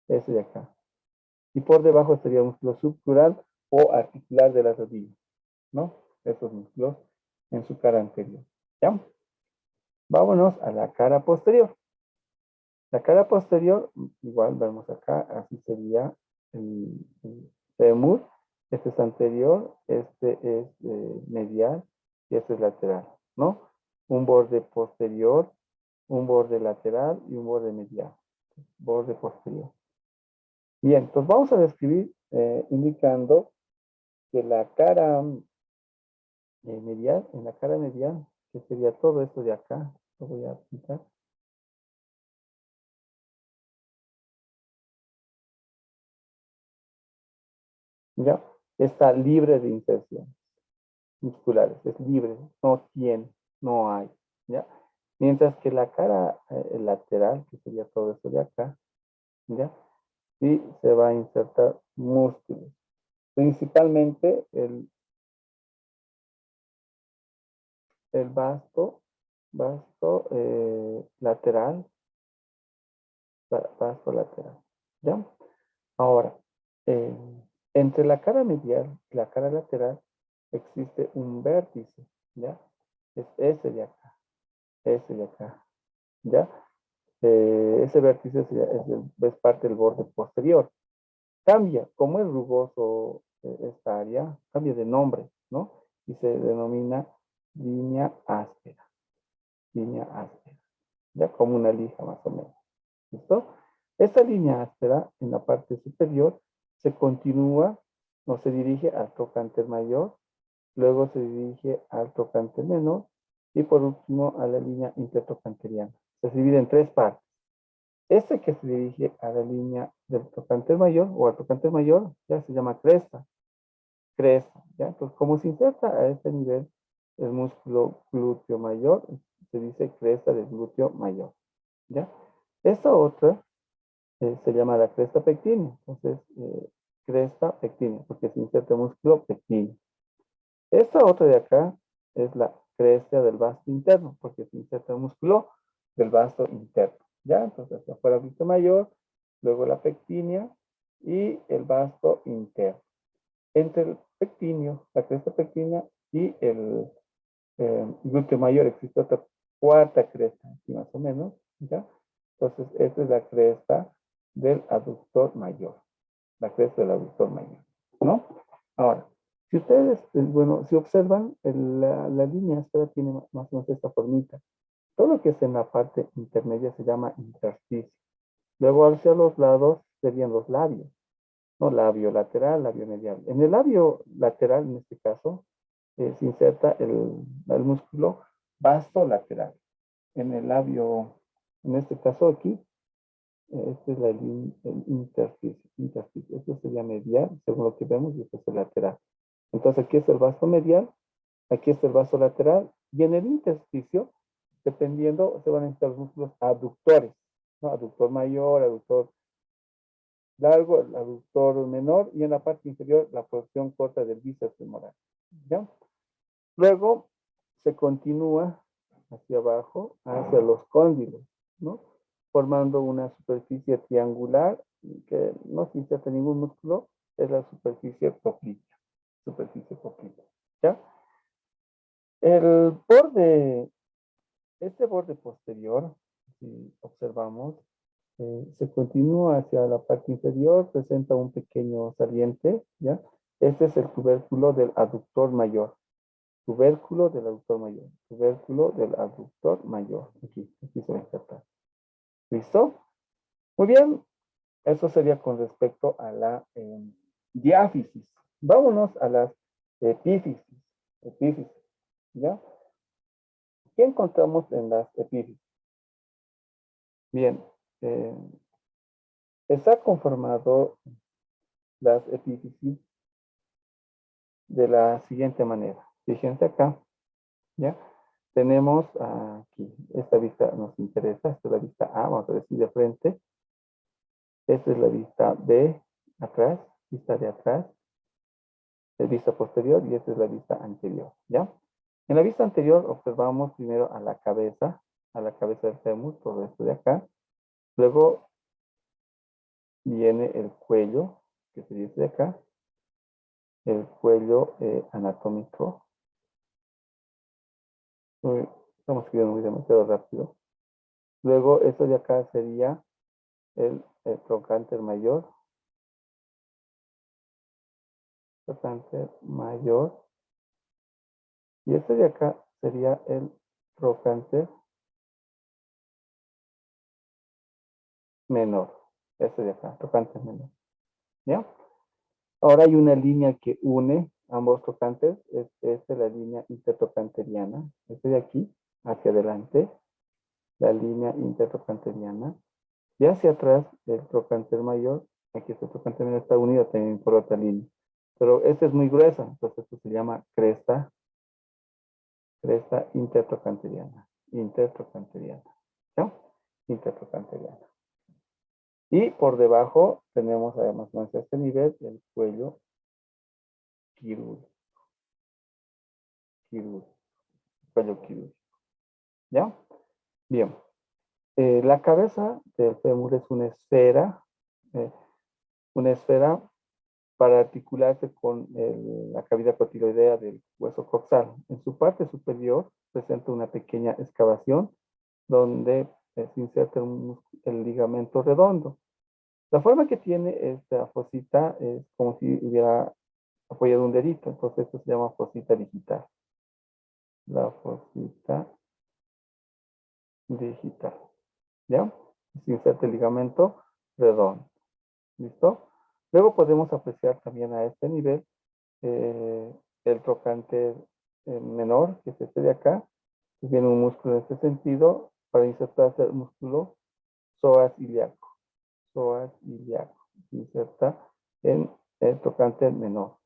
ese de acá. Y por debajo sería el músculo subcrural o articular de la rodilla, ¿no? Esos músculos en su cara anterior, ¿ya? Vámonos a la cara posterior. La cara posterior, igual vemos acá, así sería el fémur. Este es anterior, este es medial y este es lateral, ¿no? Un borde posterior, un borde lateral y un borde medial. Borde posterior. Bien, entonces vamos a describir indicando que la cara medial, en la cara medial, que sería todo esto de acá, lo voy a pintar. ¿ya? Está libre de inserciones musculares, es libre, no tiene, no hay, ¿ya? Mientras que la cara lateral, que sería todo esto de acá, ¿ya? Sí se va a insertar músculos, principalmente el vasto lateral, vasto lateral, ¿ya? Ahora, eh, entre la cara medial y la cara lateral existe un vértice, ¿ya? Es ese de acá, ¿ya? Ese vértice es parte del borde posterior. Cambia, como es rugoso esta área, cambia de nombre, ¿no? Y se denomina línea áspera, ya como una lija más o menos. ¿Listo? Esta línea áspera en la parte superior se continúa, no se dirige al trocánter mayor, luego se dirige al trocánter menor y por último a la línea intertrocanteriana. Se divide en tres partes. Este que se dirige a la línea del trocánter mayor o al trocánter mayor ya se llama cresta, ¿ya? Entonces, como se inserta a este nivel el músculo glúteo mayor, se dice cresta del glúteo mayor, ¿ya? Esta otra se llama la cresta pectínea. Entonces, cresta pectínea, porque se inserta el músculo pectíneo. Esta otra de acá es la cresta del vasto interno, porque se inserta el músculo del vasto interno. ¿Ya? Entonces, hacia afuera el glúteo mayor, luego la pectínea y el vasto interno. Entre el pectíneo, la cresta pectínea y el glúteo mayor existe otra cuarta cresta, aquí más o menos, ¿ya? Entonces, esta es la cresta del aductor mayor, la cresta del aductor mayor, ¿no? Ahora, si ustedes, bueno, si observan, la línea áspera tiene más o menos esta formita. Todo lo que es en la parte intermedia se llama intersticio. Luego, hacia los lados serían los labios, ¿no? Labio lateral, labio medial. En el labio lateral, en este caso, se inserta el músculo vasto lateral. En el labio, en este caso aquí, este es el intersticio. Esto sería medial, según lo que vemos, y este es el lateral. Entonces aquí es el vasto medial, aquí es el vasto lateral, y en el intersticio, dependiendo, se van a necesitar los músculos abductores, ¿no? Aductor mayor, aductor largo, el aductor menor, y en la parte inferior, la porción corta del bíceps femoral, ¿ya? Luego se continúa hacia abajo, hacia los cóndilos, ¿no? Formando una superficie triangular que no se inserta ningún músculo, es la superficie poplítea. ¿Ya? El borde, este borde posterior, si observamos, se continúa hacia la parte inferior, presenta un pequeño saliente, ¿ya? Este es el tubérculo del aductor mayor. Tubérculo del aductor mayor. Tubérculo del aductor mayor. Aquí se va a insertar. ¿Listo? Muy bien. Eso sería con respecto a la diáfisis. Vámonos a las epífisis. Epífisis. ¿Ya? ¿Qué encontramos en las epífisis? Bien. Está conformado las epífisis de la siguiente manera. Fíjense acá. ¿Ya? Tenemos aquí, esta vista nos interesa, esta es la vista A, vamos a decir de frente. Esta es la vista de atrás, vista de atrás, la vista posterior y esta es la vista anterior, ¿ya? En la vista anterior observamos primero a la cabeza del fémur, todo esto de acá. Luego viene el cuello, que se dice de acá, el cuello anatómico. Estamos escribiendo muy demasiado rápido. Luego, esto de acá sería el trocánter mayor. Trocánter mayor. Y este de acá sería el trocánter menor. Este de acá, trocánter menor. ¿Ya? Ahora hay una línea que une ambos trocantes. Esta es la línea intertrocanteriana. Este de aquí, hacia adelante, la línea intertrocanteriana. Y hacia atrás, el trocánter mayor. Aquí este trocánter menor está unido también por otra línea. pero esta es muy gruesa, entonces esto se llama cresta intertrocanteriana. Intertrocanteriana. ¿Ya? Intertrocanteriana. Y por debajo tenemos, además, a este nivel, el cuello quirúrgico. Cuello quirúrgico. ¿Ya? Bien. La cabeza del fémur es eh, una esfera para articularse con la cavidad cotiloidea del hueso coxal. En su parte superior presenta una pequeña excavación donde se inserta el ligamento redondo. La forma que tiene esta fosita es como si hubiera apoyado un dedito, entonces esto se llama fosita digital. La fosita digital. ¿Ya? Se inserta el ligamento redondo. ¿Listo? Luego podemos apreciar también a este nivel el trocánter menor, que es este de acá. Tiene un músculo en este sentido para insertarse el músculo psoas ilíaco. Psoas ilíaco. Se inserta en el trocánter menor.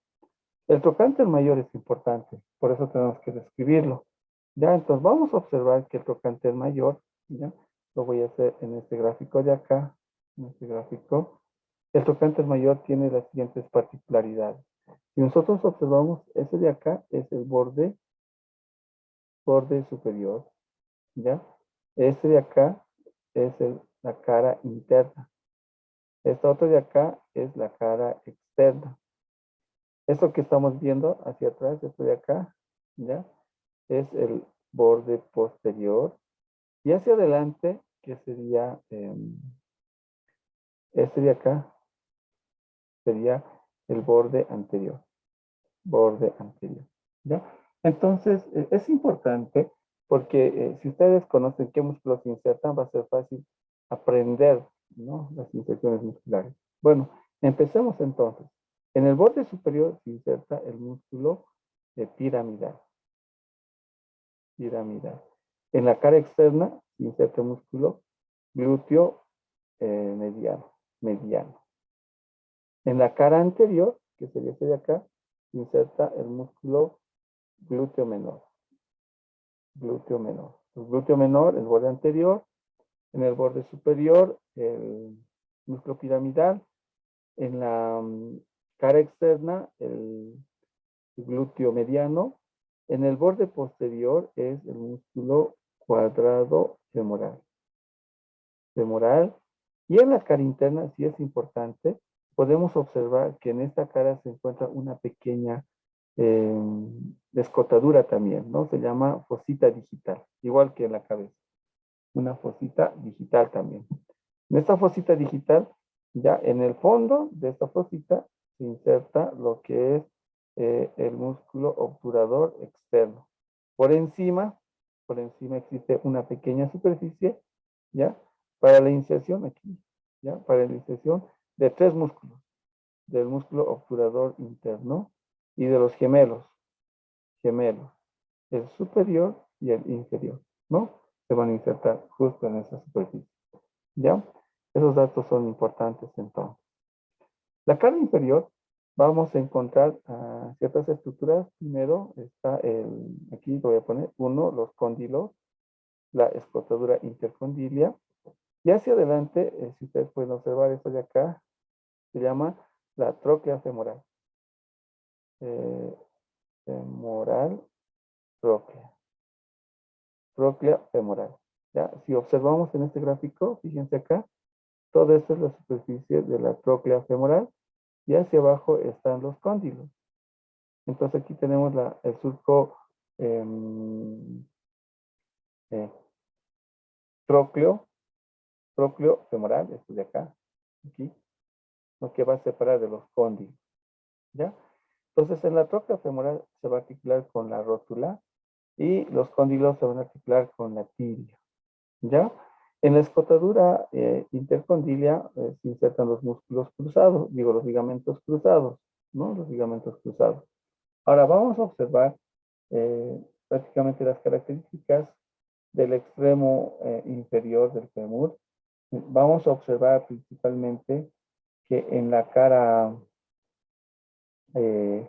El trocánter mayor es importante, por eso tenemos que describirlo. Ya, entonces vamos a observar que el trocánter mayor, ya, lo voy a hacer en este gráfico de acá, en este gráfico. El trocánter mayor tiene las siguientes particularidades. Si nosotros observamos, ese de acá es el borde superior, ¿ya? Este de acá es la cara interna. Esta otra de acá es la cara externa. Esto que estamos viendo hacia atrás, esto de acá, ¿ya? Es el borde posterior. Y hacia adelante, que sería este de acá, sería el borde anterior. Borde anterior, ¿ya? Entonces, es importante porque si ustedes conocen qué músculos se insertan, va a ser fácil aprender, ¿no? Las inserciones musculares. Bueno, empecemos entonces. En el borde superior se inserta el músculo piramidal. Piramidal. En la cara externa se inserta el músculo glúteo mediano. En la cara anterior, que sería este de acá, se inserta el músculo glúteo menor. Glúteo menor. El glúteo menor, el borde anterior. En el borde superior, el músculo piramidal. En la cara externa, el glúteo mediano. En el borde posterior es el músculo cuadrado femoral. Femoral. Y en la cara interna, sí es importante, podemos observar que en esta cara se encuentra una pequeña descotadura también, ¿no? Se llama fosita digital, igual que en la cabeza. Una fosita digital también. En esta fosita digital, ya en el fondo de esta fosita se inserta lo que es el músculo obturador externo. Por encima existe una pequeña superficie, ¿ya? Para la inserción aquí, ¿ya? Para la inserción de tres músculos. Del músculo obturador interno y de los gemelos. El superior y el inferior, ¿no? Se van a insertar justo en esa superficie, ¿ya? Esos datos son importantes entonces. La cara inferior, vamos a encontrar ciertas estructuras. Primero está aquí voy a poner uno, los cóndilos, la escotadura intercondilia. Y hacia adelante, si ustedes pueden observar esto de acá, se llama la tróclea femoral. Femoral, tróclea. Tróclea femoral. ¿Ya? Si observamos en este gráfico, fíjense acá, toda esta es la superficie de la tróclea femoral y hacia abajo están los cóndilos. Entonces aquí tenemos el surco trócleo femoral, esto de acá, aquí, lo que va a separar de los cóndilos, ¿ya? Entonces en la tróclea femoral se va a articular con la rótula y los cóndilos se van a articular con la tibia, ¿ya? En la escotadura intercondilia se insertan los músculos cruzados, digo los ligamentos cruzados, ¿no? Los ligamentos cruzados. Ahora vamos a observar prácticamente las características del extremo inferior del fémur. Vamos a observar principalmente que en la cara eh,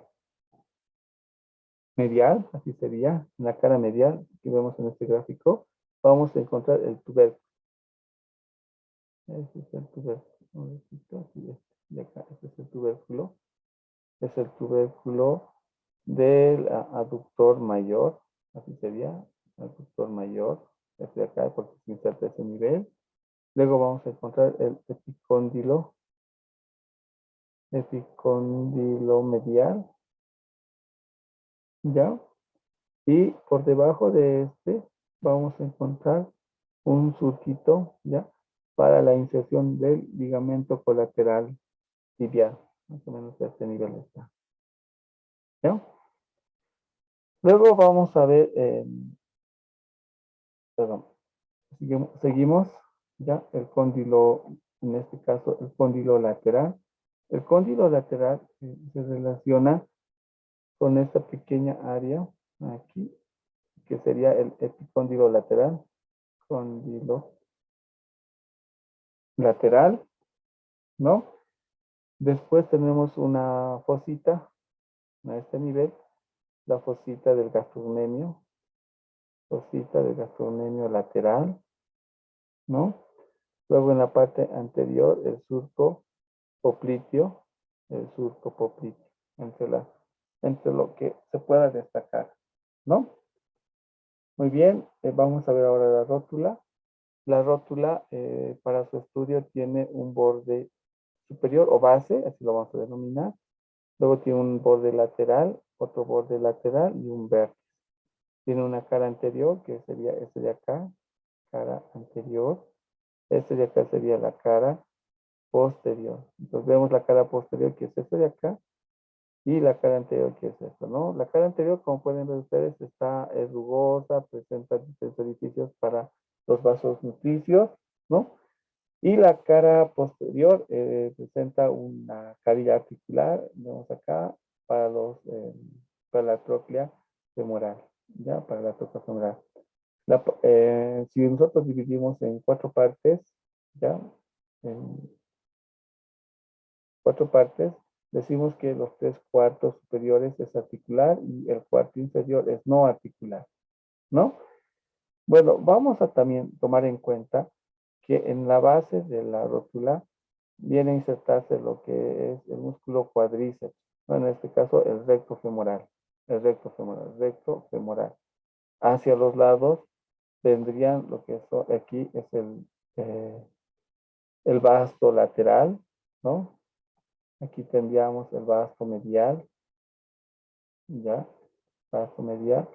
medial, así sería, en la cara medial que vemos en este gráfico, vamos a encontrar el tubérculo. Este es el tubérculo. Aquí, de acá, este es el tubérculo. Es el tubérculo del aductor mayor, así sería, aductor mayor, este de acá, porque se inserta ese nivel. Luego vamos a encontrar el epicóndilo medial, ¿ya? Y por debajo de este vamos a encontrar un surquito, ¿ya? Para la inserción del ligamento colateral tibial. Más o menos a este nivel está, ¿ya? Luego vamos a ver, perdón, seguimos, ¿ya? El cóndilo, en este caso, el cóndilo lateral. El cóndilo lateral se relaciona con esta pequeña área aquí, que sería el epicóndilo lateral, cóndilo lateral, ¿no? Después tenemos una fosita a este nivel, la fosita del gastrocnemio lateral, ¿no? Luego en la parte anterior el surco popliteo, entre lo que se pueda destacar, ¿no? Muy bien, vamos a ver ahora la rótula. La rótula para su estudio tiene un borde superior o base, así lo vamos a denominar. Luego tiene un borde lateral, otro borde lateral y un vértice. Tiene una cara anterior, que sería este de acá, cara anterior. Este de acá sería la cara posterior. Entonces vemos la cara posterior, que es este de acá, y la cara anterior, que es esto, ¿no? La cara anterior, como pueden ver ustedes, es rugosa, presenta diferentes orificios para los vasos nutricios, ¿no? Y la cara posterior presenta una carilla articular, vemos acá, para para la tróclea femoral, ¿ya? Para la tróclea femoral. Si nosotros dividimos en cuatro partes, ¿ya? En cuatro partes, decimos que los tres cuartos superiores es articular y el cuarto inferior es no articular, ¿no? Bueno, vamos a también tomar en cuenta que en la base de la rótula viene a insertarse lo que es el músculo cuádriceps, bueno, en este caso el recto femoral. Hacia los lados vendrían lo que es, aquí es el vasto lateral, ¿no? Aquí tendríamos el vasto medial, ¿ya? Vasto medial.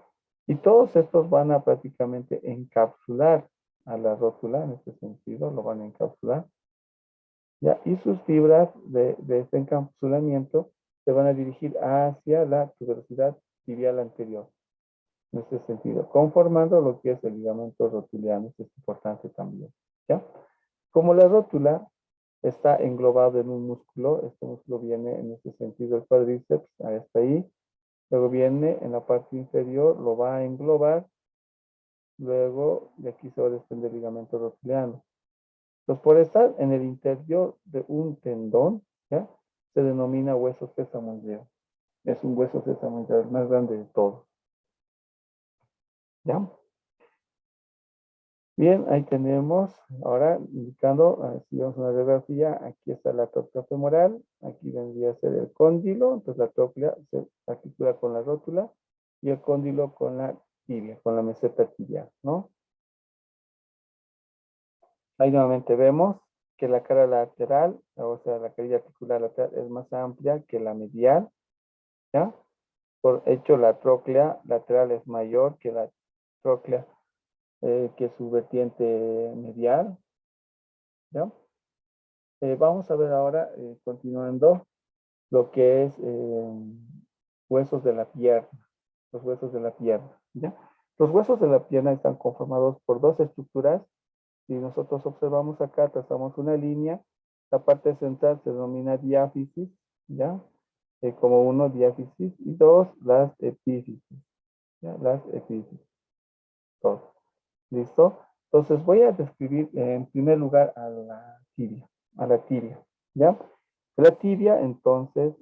Y todos estos van a prácticamente encapsular a la rótula, en este sentido, lo van a encapsular, ¿ya? Y sus fibras de este encapsulamiento se van a dirigir hacia la tuberosidad tibial anterior, en este sentido, conformando lo que es el ligamento rotuliano, esto es importante también, ¿ya? Como la rótula está englobado en un músculo, este músculo viene en este sentido el cuádriceps, hasta ahí, luego viene en la parte inferior, lo va a englobar, luego de aquí se va a desprender el ligamento rotuliano. Pues por estar en el interior de un tendón, ¿ya? Se denomina hueso sesamoideo. Es un hueso sesamoideo, el más grande de todos, ¿ya? Bien, ahí tenemos, ahora indicando, si vemos una radiografía, aquí está la tróclea femoral, aquí vendría a ser el cóndilo, entonces la tróclea se articula con la rótula y el cóndilo con la tibia, con la meseta tibial, ¿no? Ahí nuevamente vemos que la cara lateral, o sea, la carilla articular lateral es más amplia que la medial, ¿ya? Por hecho, la tróclea lateral es mayor que la tróclea, que su vertiente medial, ¿ya? Vamos a ver ahora, continuando, lo que es huesos de la pierna, los huesos de la pierna, ¿ya? Los huesos de la pierna están conformados por dos estructuras. Si nosotros observamos acá, trazamos una línea, la parte central se denomina diáfisis, ¿ya? Como uno, diáfisis, y dos, las epífisis, ¿ya? Las epífisis, dos. ¿Listo? Entonces voy a describir en primer lugar a la tibia, ¿ya? La tibia, entonces,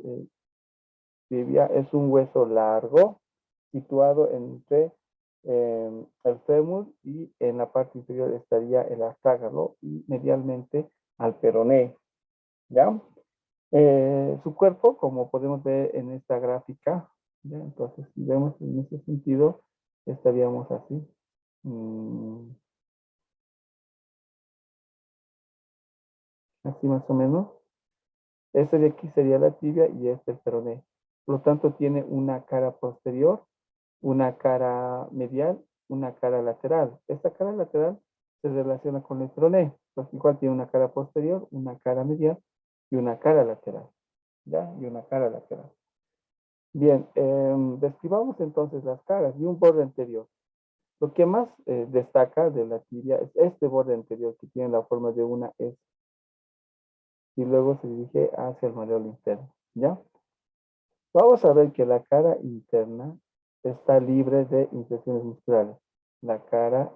tibia es un hueso largo situado entre el fémur y en la parte inferior estaría el astrágalo y medialmente al peroné, ¿ya? Su cuerpo, como podemos ver en esta gráfica, ¿ya? Entonces, si vemos en ese sentido, estaríamos así. Así más o menos. Este de aquí sería la tibia y este el peroné. Por lo tanto, tiene una cara posterior, una cara medial, una cara lateral. Esta cara lateral se relaciona con el peroné. Pues igual tiene una cara posterior, una cara medial y una cara lateral. ¿Ya? Y una cara lateral. Bien, describamos entonces las caras y un borde anterior. Lo que más destaca de la tibia es este borde anterior que tiene la forma de una S y luego se dirige hacia el mareolo interno. ¿Ya? Vamos a ver que la cara interna está libre de infecciones musculares. La cara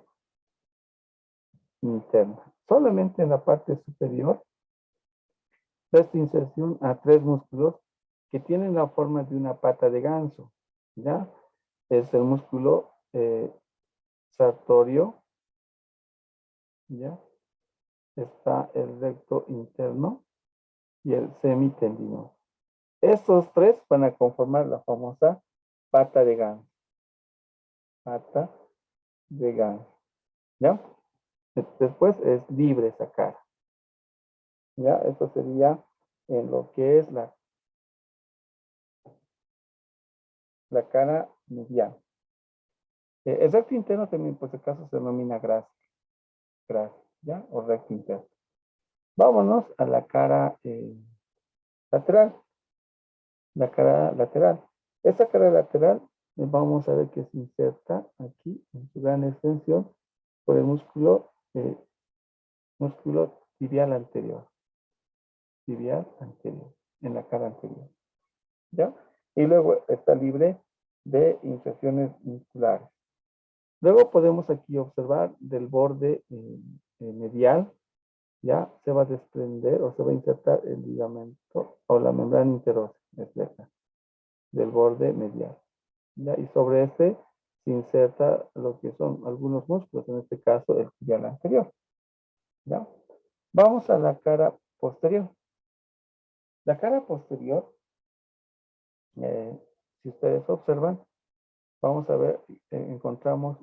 interna. Solamente en la parte superior presta inserción a tres músculos que tienen la forma de una pata de ganso. ¿Ya? Es el músculo sartorio. ¿Ya? Está el recto interno y el semitendinoso. Estos tres van a conformar la famosa pata de ganso. Pata de ganso. ¿Ya? Después es libre esa cara. ¿Ya? Esto sería en lo que es la cara medial. El recto interno también, por si acaso, se denomina grasa, ¿ya? O recto interno. Vámonos a la cara lateral. La cara lateral. Esta cara lateral, vamos a ver que se inserta aquí en su gran extensión por el músculo tibial anterior. Tibial anterior, en la cara anterior. ¿Ya? Y luego está libre de inserciones musculares. Luego podemos aquí observar del borde medial, ya se va a desprender o se va a insertar el ligamento o la membrana interósea del borde medial. ¿Ya? Y sobre este se inserta lo que son algunos músculos, en este caso el tibial anterior. ¿Ya? Vamos a la cara posterior. La cara posterior, si ustedes observan, vamos a ver, encontramos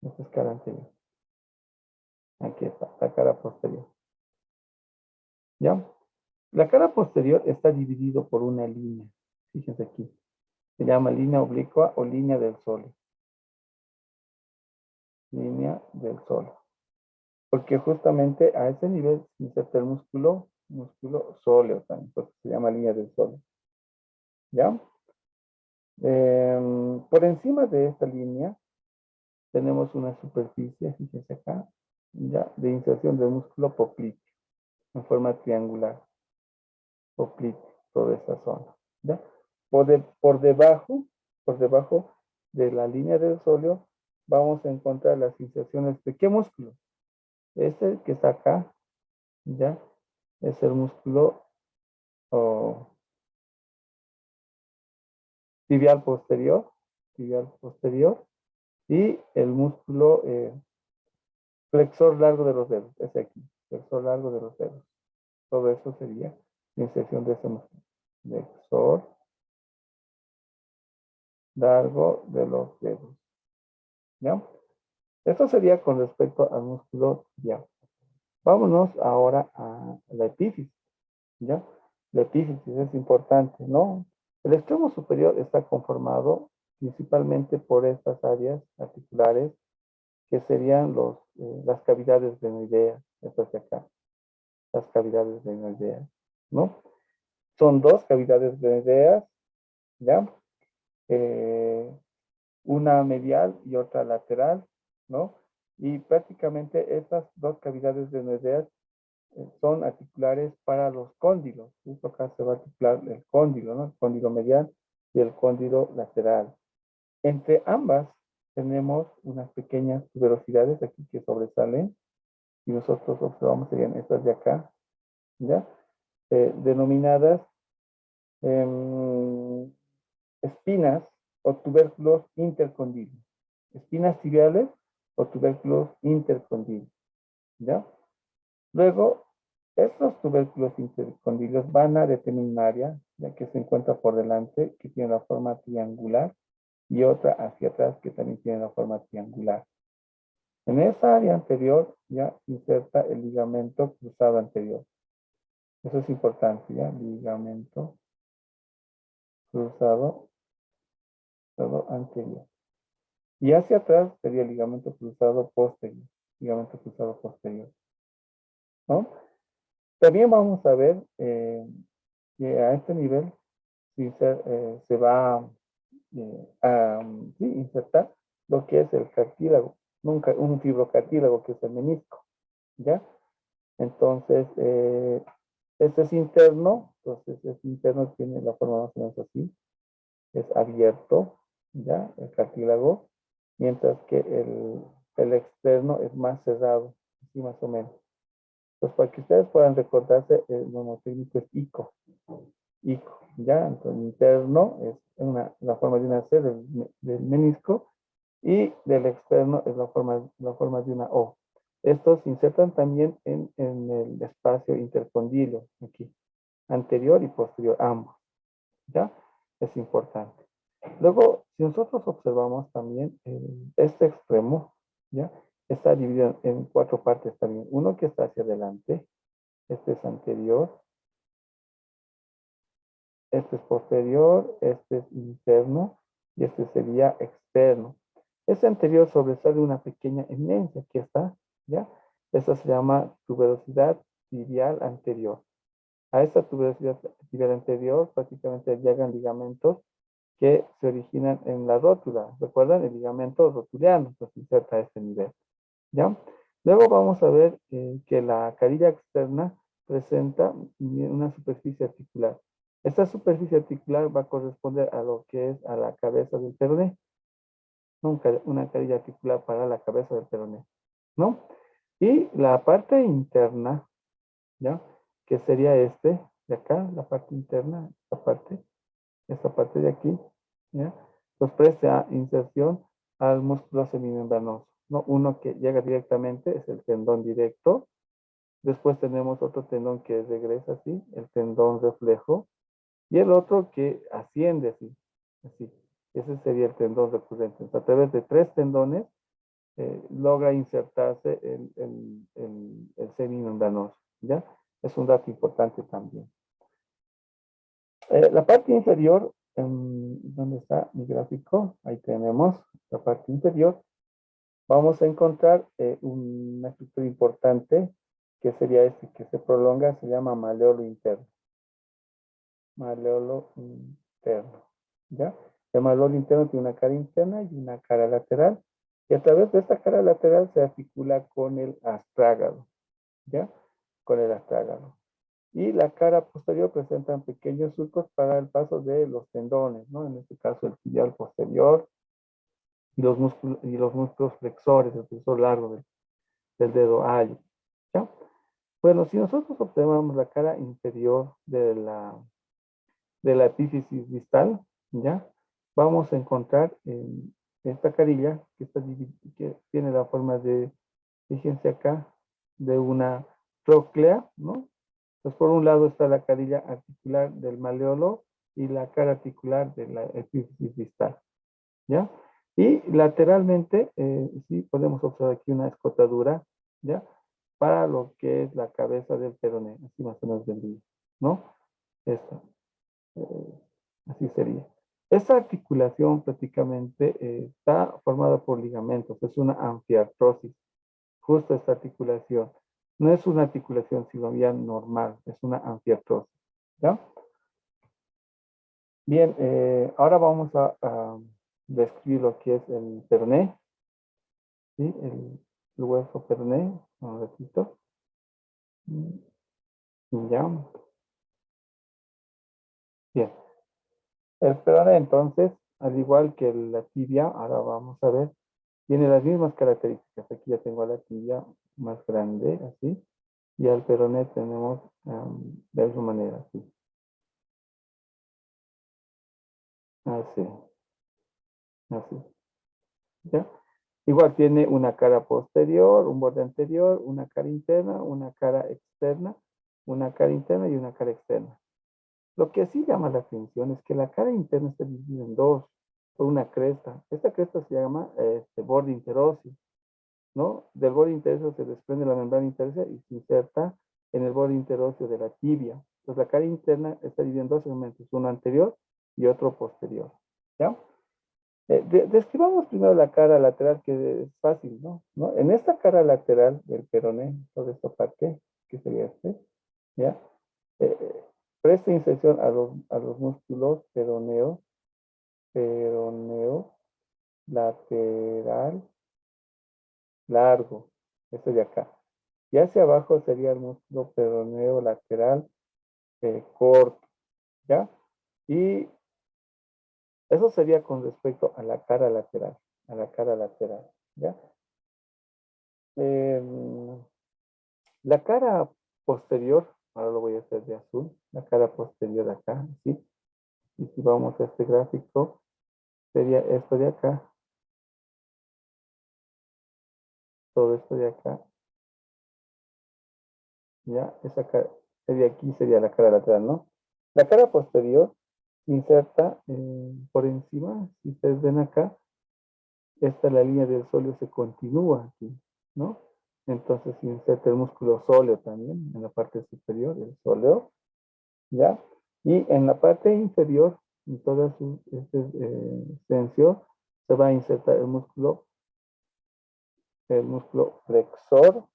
esta es cara anterior. Aquí está, la cara posterior. ¿Ya? La cara posterior está dividido por una línea. Fíjense aquí. Se llama línea oblicua o línea del sol. Línea del sol. Porque justamente a ese nivel se inserta el músculo sóleo también, porque se llama línea del sol. ¿Ya? Por encima de esta línea tenemos una superficie, fíjense acá, ya, de inserción del músculo popliteo en forma triangular. Popliteo, toda esta zona. ¿Ya? Por debajo de la línea del sóleo, vamos a encontrar las inserciones de qué músculo. Este que está acá, ya, es el músculo tibial posterior, y el músculo flexor largo de los dedos, es aquí, flexor largo de los dedos. Todo eso sería la inserción de ese músculo. Flexor largo de los dedos. ¿Ya? Esto sería con respecto al músculo tibial. Vámonos ahora a la epífisis. ¿Ya? La epífisis es importante, ¿no? El extremo superior está conformado principalmente por estas áreas articulares que serían las cavidades glenoideas, estas de acá, las cavidades glenoideas, ¿no? Son dos cavidades glenoideas, ¿ya? Una medial y otra lateral, ¿no? Y prácticamente estas dos cavidades glenoideas son articulares para los cóndilos. Justo acá se va a articular el cóndilo, ¿no? El cóndilo medial y el cóndilo lateral. Entre ambas tenemos unas pequeñas tuberosidades aquí que sobresalen y nosotros observamos serían estas de acá, ¿ya? Denominadas em, espinas o tubérculos intercondiles. Espinas tibiales o tubérculos intercondiles. ¿Ya? Luego, estos tubérculos intercondiles van a determinar un área, ya que se encuentra por delante, que tiene la forma triangular, y otra hacia atrás, que también tiene la forma triangular. En esa área anterior ya inserta el ligamento cruzado anterior. Eso es importante, ¿ya? Ligamento cruzado, cruzado anterior. Y hacia atrás sería el ligamento cruzado posterior. Ligamento cruzado posterior. ¿No? También vamos a ver que a este nivel se va a sí, insertar lo que es el cartílago, nunca un fibrocartílago que es el menisco, ¿ya? Entonces, este es interno, entonces es interno, tiene la forma más o menos así, es abierto, ¿ya? El cartílago, mientras que el externo es más cerrado, así más o menos. Pues para que ustedes puedan recordarse, el mnemotécnico es ICO, ¿ya? Entonces, interno es la forma de una C del menisco y del externo es la forma de una O. Estos se insertan también en el espacio intercondilo, aquí, anterior y posterior, ambos, ¿ya? Es importante. Luego, si nosotros observamos también este extremo, ¿ya? Está dividido en cuatro partes también. Uno que está hacia adelante, este es anterior, este es posterior, este es interno y este sería externo. Este anterior sobresale una pequeña eminencia, aquí está, ¿ya? Esta se llama tuberosidad tibial anterior. A esta tuberosidad tibial anterior prácticamente llegan ligamentos que se originan en la rótula. ¿Recuerdan? El ligamento rotuliano, pues inserta a este nivel, ¿ya? Luego vamos a ver que la carilla externa presenta una superficie articular. Esta superficie articular va a corresponder a lo que es a la cabeza del peroné, una carilla articular para la cabeza del peroné, ¿no? Y la parte interna, ¿ya? Que sería este de acá, la parte interna, esta parte de aquí, ¿ya? Pues presta inserción al músculo semimembranoso, ¿no? Uno que llega directamente es el tendón directo. Después tenemos otro tendón que regresa así, el tendón reflejo. Y el otro que asciende así, así. Ese sería el tendón recurrente. Entonces, a través de tres tendones logra insertarse el semimembranoso, ¿ya? Es un dato importante también. La parte inferior, ¿dónde está mi gráfico? Ahí tenemos la parte inferior. Vamos a encontrar una estructura importante que sería este que se prolonga, se llama maleolo interno. Maleolo interno, ¿ya? El maleolo interno tiene una cara interna y una cara lateral. Y a través de esta cara lateral se articula con el astrágalo, ¿ya? Con el astrágalo. Y la cara posterior presentan pequeños surcos para el paso de los tendones, ¿no? En este caso el tibial posterior y los músculos flexores, el flexor largo del dedo ayo, ¿ya? Bueno, si nosotros observamos la cara inferior de la epífisis distal, ¿ya? Vamos a encontrar en esta carilla que tiene la forma de, fíjense acá, de una tróclea, ¿no? Pues por un lado está la carilla articular del maleolo y la cara articular de la epífisis distal, ¿ya? Y lateralmente, sí podemos observar aquí una escotadura, ¿ya? Para lo que es la cabeza del peroné, así más o menos vendría, ¿no? Esta, eh, así sería. Esta articulación prácticamente está formada por ligamentos, es una anfiartrosis, justo esta articulación. No es una articulación sinovial normal, es una anfiartrosis, ¿ya? Bien, ahora vamos a describir lo que es el peroné, ¿sí? El hueso peroné, un ratito. Ya, bien. El peroné entonces, al igual que la tibia, ahora vamos a ver, tiene las mismas características. Aquí ya tengo a la tibia más grande, así, y al peroné tenemos de esa manera, así. Así, así. ¿Ya? Igual tiene una cara posterior, un borde anterior, una cara interna, una cara externa, una cara interna y una cara externa. Lo que sí llama la atención es que la cara interna está dividida en dos, por una cresta. Esta cresta se llama borde interóseo, ¿no? Del borde interóseo se desprende la membrana interósea y se inserta en el borde interóseo de la tibia. Entonces la cara interna está dividida en dos segmentos, uno anterior y otro posterior, ¿ya? Describamos primero la cara lateral, que es fácil, ¿no? En esta cara lateral del peroné, toda esta parte, que sería este, ¿ya? Presta inserción a los músculos peroneo lateral largo, este de acá. Y hacia abajo sería el músculo peroneo lateral corto, ¿ya? Y eso sería con respecto a la cara lateral, ¿ya? La cara posterior, ahora lo voy a hacer de azul, la cara posterior acá, ¿sí? Y si vamos a este gráfico, sería esto de acá, todo esto de acá, ¿ya? Esa cara, de aquí sería la cara lateral, ¿no? La cara posterior inserta por encima, si ustedes ven acá, esta la línea del sóleo se continúa aquí, ¿no? Entonces inserta el músculo sóleo también en la parte superior, el sóleo, ¿ya? Y en la parte inferior, en toda su extensión, se va a insertar el músculo flexor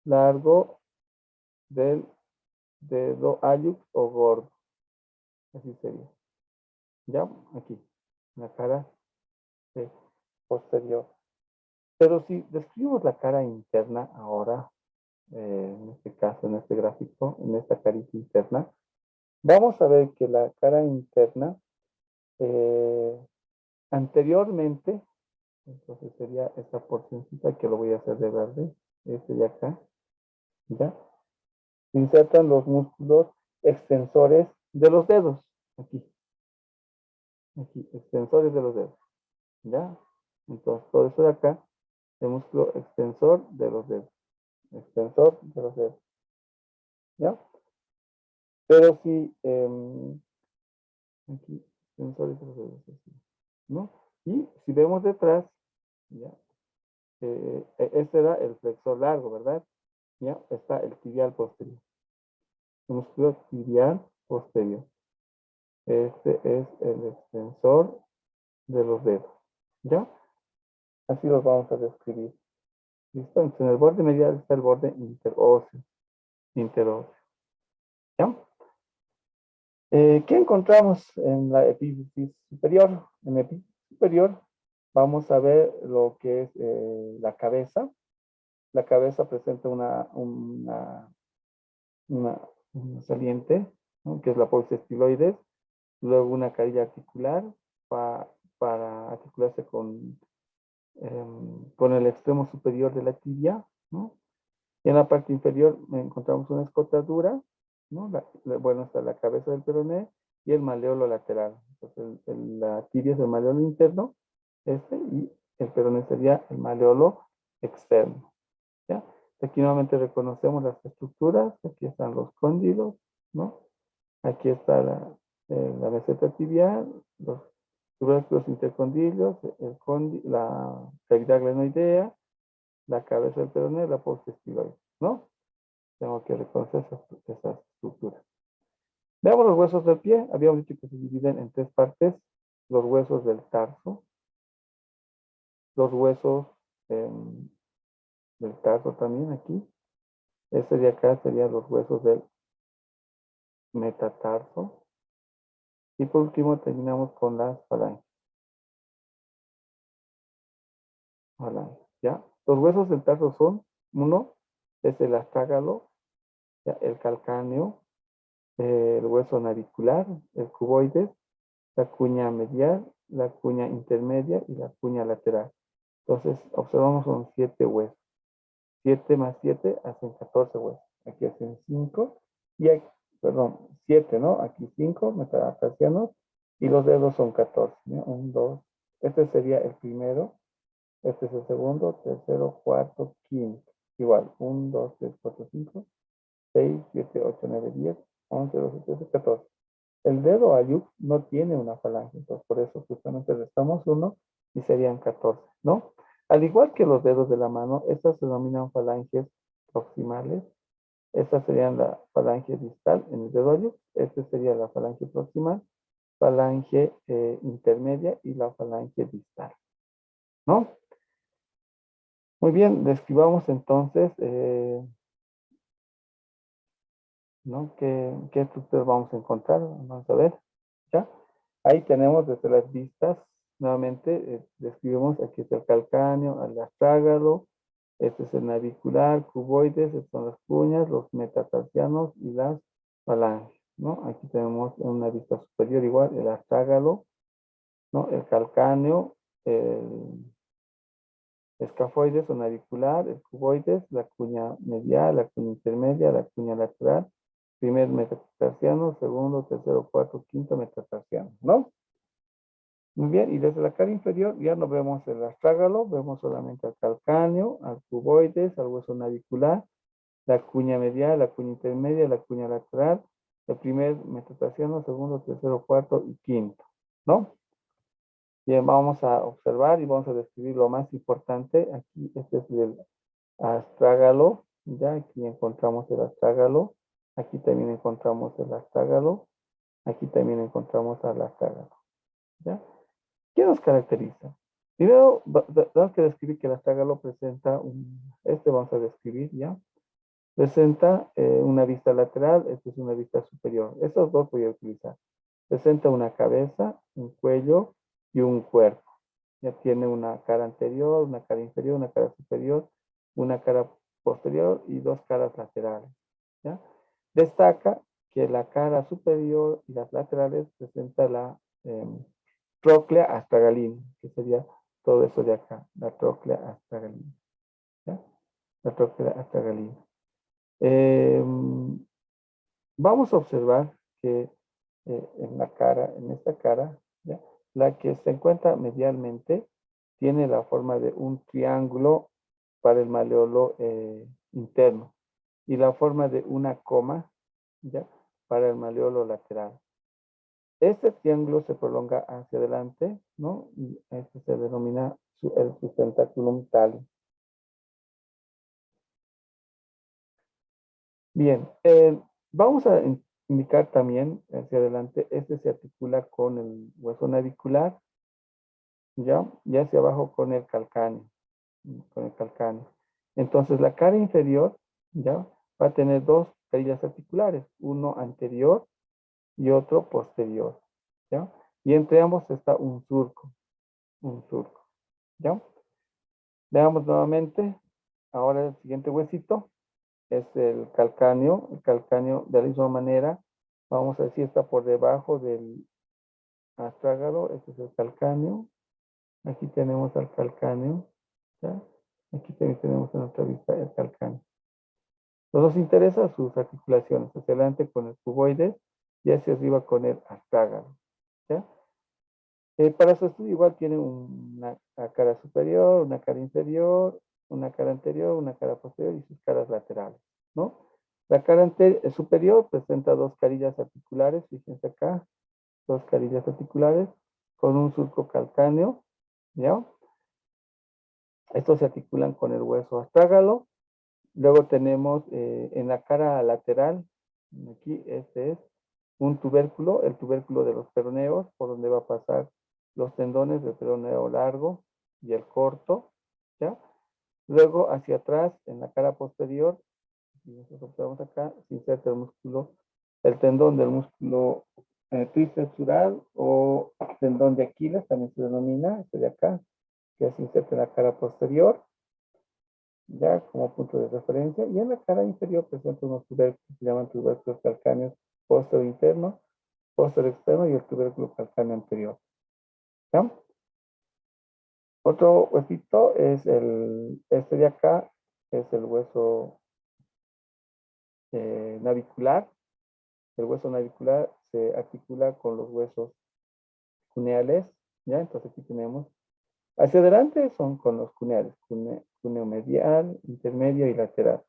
largo del dedo hallux o gordo. Así sería. ¿Ya? Aquí, en la cara posterior. Pero si describimos la cara interna ahora, en este caso, en este gráfico, en esta carita interna, vamos a ver que la cara interna eh, anteriormente, entonces sería esta porcioncita que lo voy a hacer de verde, este de acá, ¿ya? Insertan los músculos extensores de los dedos, aquí, extensores de los dedos, ¿ya? Entonces todo eso de acá, el músculo extensor de los dedos, extensor de los dedos, ¿ya? Pero si, aquí, extensores de los dedos, así, ¿no? Y si vemos detrás, ¿ya? Este era el flexor largo, ¿verdad? Ya está el tibial posterior. El músculo tibial posterior. Este es el extensor de los dedos. ¿Ya? Así los vamos a describir. ¿Listo? Entonces, en el borde medial está el borde interóseo. Interóseo. ¿Ya? ¿Qué encontramos en la epífisis superior? En la epífisis superior vamos a ver lo que es la cabeza. La cabeza presenta una saliente, ¿no? Que es la polsa estiloides, luego una carilla articular para articularse con el extremo superior de la tibia, ¿no? Y en la parte inferior encontramos una escotadura, ¿no? Bueno, está la cabeza del peroné y el maleolo lateral. Entonces, la tibia es el maleolo interno, y el peroné sería el maleolo externo, ¿ya? Aquí nuevamente reconocemos las estructuras, aquí están los cóndilos, ¿no? Aquí está la meseta tibial, los tubérculos intercondilios, la cavidad glenoidea, la cabeza del peroné, la polsa estiloide, ¿no? Tengo que reconocer esas estructuras. Veamos los huesos del pie. Habíamos dicho que se dividen en tres partes. Los huesos del tarso, los huesos del tarso también aquí. Este de acá serían los huesos del metatarso. Y por último terminamos con las falanges. ¿Ya? Los huesos del tarso son, uno, es el astrágalo, ¿ya? El calcáneo, el hueso navicular, el cuboides, la cuña medial, la cuña intermedia y la cuña lateral. Entonces, observamos son 7 huesos. 7 más 7 hacen 14 huesos. Aquí hacen 5. Y aquí, perdón, 7, ¿no? Aquí 5 metatarsianos y los dedos son 14, ¿no? 1, 2, este sería el primero, este es el segundo, tercero, cuarto, quinto. Igual, 1, 2, 3, 4, 5, 6, 7, 8, 9, 10, 11, 12, 13, 14. El dedo Ayuk no tiene una falange, entonces por eso justamente restamos 1 y serían 14, ¿no? Al igual que los dedos de la mano, estas se denominan falanges proximales. Estas serían la falange distal en el dedo Ayuk. Esta sería la falange proximal, falange intermedia y la falange distal, ¿no? Muy bien, describamos entonces, ¿no? ¿Qué estructuras vamos a encontrar? Vamos a ver, ¿ya? Ahí tenemos desde las vistas, nuevamente, describimos, aquí está el calcáneo, el astrágalo, este es el navicular, cuboides, estas son las cuñas, los metatarsianos y las falanges, ¿no? Aquí tenemos en una vista superior igual el astrágalo, ¿no? El calcáneo, el escafoides o navicular, el cuboides, la cuña medial, la cuña intermedia, la cuña lateral, primer metatarsiano, segundo, tercero, cuarto, quinto metatarsiano, ¿no? Muy bien, y desde la cara inferior ya no vemos el astrágalo, vemos solamente al calcáneo, al cuboides, al hueso navicular, la cuña medial, la cuña intermedia, la cuña lateral, el primer metatarsiano, segundo, tercero, cuarto y quinto, ¿no? Bien, vamos a observar y vamos a describir lo más importante. Aquí, este es el astrágalo, ya aquí encontramos el astrágalo, aquí también encontramos el astrágalo, aquí también encontramos al astrágalo, ¿ya? ¿Qué nos caracteriza? Primero, tenemos que describir que el astrágalo presenta vamos a describir, ¿ya? Presenta una vista lateral, esta es una vista superior. Estos dos voy a utilizar. Presenta una cabeza, un cuello y un cuerpo. Ya tiene una cara anterior, una cara inferior, una cara superior, una cara posterior y dos caras laterales, ¿ya? Destaca que la cara superior y las laterales presenta la tróclea astragalina, que sería todo eso de acá, la tróclea astragalina, ¿ya? La tróclea astragalina. Vamos a observar que en esta cara, ¿ya? La que se encuentra medialmente tiene la forma de un triángulo para el maleolo interno y la forma de una coma, ¿ya? Para el maleolo lateral. Este triángulo se prolonga hacia adelante, ¿no? Y este se denomina el sustentaculum tali. Bien, vamos a indicar también hacia adelante, este se articula con el hueso navicular, ¿ya? Y hacia abajo con el calcáneo, con el calcáneo. Entonces la cara inferior, ¿ya? Va a tener dos carillas articulares, uno anterior y otro posterior, ¿ya? Y entre ambos está un surco, ¿ya? Veamos nuevamente, ahora el siguiente huesito es el calcáneo. El calcáneo de la misma manera, vamos a decir, está por debajo del astrágalo. Este es el calcáneo. Aquí tenemos al calcáneo, ¿ya? Aquí también tenemos en otra vista el calcáneo. Nos interesa sus articulaciones, hacia adelante con el cuboides y hacia arriba con el astrágalo, ¿ya? Para su estudio igual tiene una cara superior, una cara inferior, una cara anterior, una cara posterior y sus caras laterales, ¿no? La cara superior presenta dos carillas articulares, fíjense acá, dos carillas articulares con un surco calcáneo, ¿ya? Estos se articulan con el hueso astrágalo. Luego tenemos en la cara lateral, aquí este es un tubérculo, el tubérculo de los peroneos, por donde va a pasar los tendones del peroneo largo y el corto, ¿ya? Luego hacia atrás, en la cara posterior, y nosotros observamos acá, se inserta el músculo, el tendón del músculo triflexural o tendón de Aquiles, también se denomina, este de acá, que se inserta en la cara posterior, ya como punto de referencia, y en la cara inferior presenta unos tubérculos que se llaman tubérculos calcáneos posterior interno, posterior externo y el tubérculo calcáneo anterior, ¿ya? Otro huesito es este de acá, es el hueso navicular, el hueso navicular se articula con los huesos cuneales, ¿ya? Entonces aquí tenemos, hacia adelante son con los cuneales, cuneo medial, intermedio y lateral.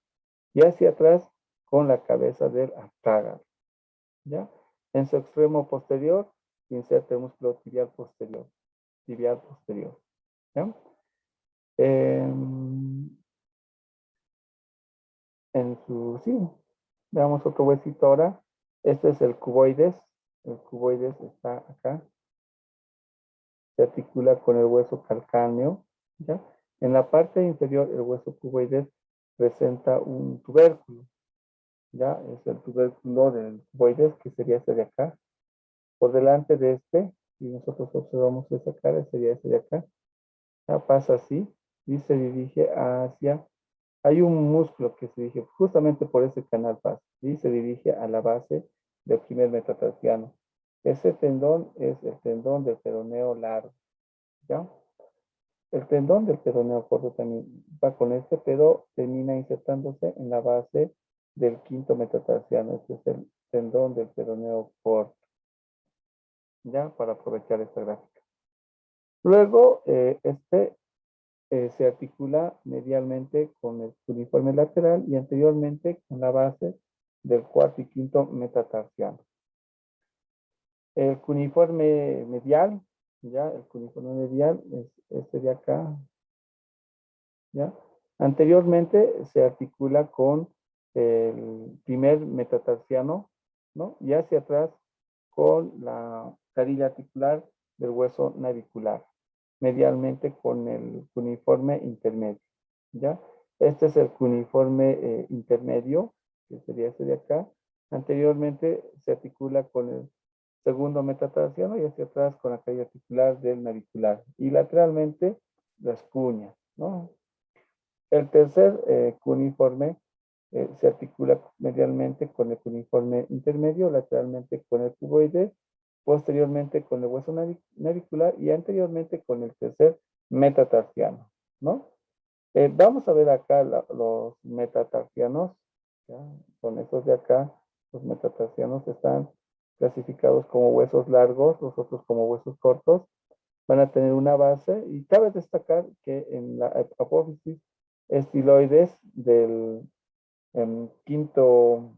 Y hacia atrás con la cabeza del astrágalo, ¿ya? En su extremo posterior inserta el músculo tibial posterior, ¿ya? Sí, veamos otro huesito ahora. Este es el cuboides. El cuboides está acá. Se articula con el hueso calcáneo, ¿ya? En la parte inferior, el hueso cuboides presenta un tubérculo, ¿ya? Es el tubérculo del cuboides, que sería este de acá. Por delante de este, si nosotros observamos esa cara, sería este de acá. Ya pasa así y se dirige hacia... Hay un músculo que se dirige justamente por ese canal pasa y se dirige a la base del primer metatarsiano. Ese tendón es el tendón del peroneo largo, ¿ya? El tendón del peroneo corto también va con este, pero termina insertándose en la base del quinto metatarsiano. Este es el tendón del peroneo corto, ¿ya? Para aprovechar esta gráfica. Luego, se articula medialmente con el cuneiforme lateral y anteriormente con la base del cuarto y quinto metatarsiano. El cuneiforme medial, ¿ya? El cuneiforme medial es este de acá, ¿ya? Anteriormente se articula con el primer metatarsiano, ¿no? Y hacia atrás con la carilla articular del hueso navicular, medialmente con el cuneiforme intermedio, ¿ya? Este es el cuneiforme intermedio, que sería este de acá. Anteriormente se articula con el segundo metatarsiano y hacia atrás con la carilla articular del navicular. Y lateralmente las cuñas, ¿no? El tercer cuneiforme se articula medialmente con el cuneiforme intermedio, lateralmente con el cuboide, posteriormente con el hueso navicular y anteriormente con el tercer metatarsiano, ¿no? Vamos a ver acá los metatarsianos, ¿ya? Son estos de acá. Los metatarsianos están clasificados como huesos largos, los otros como huesos cortos. Van a tener una base y cabe destacar que en la apófisis estiloides del quinto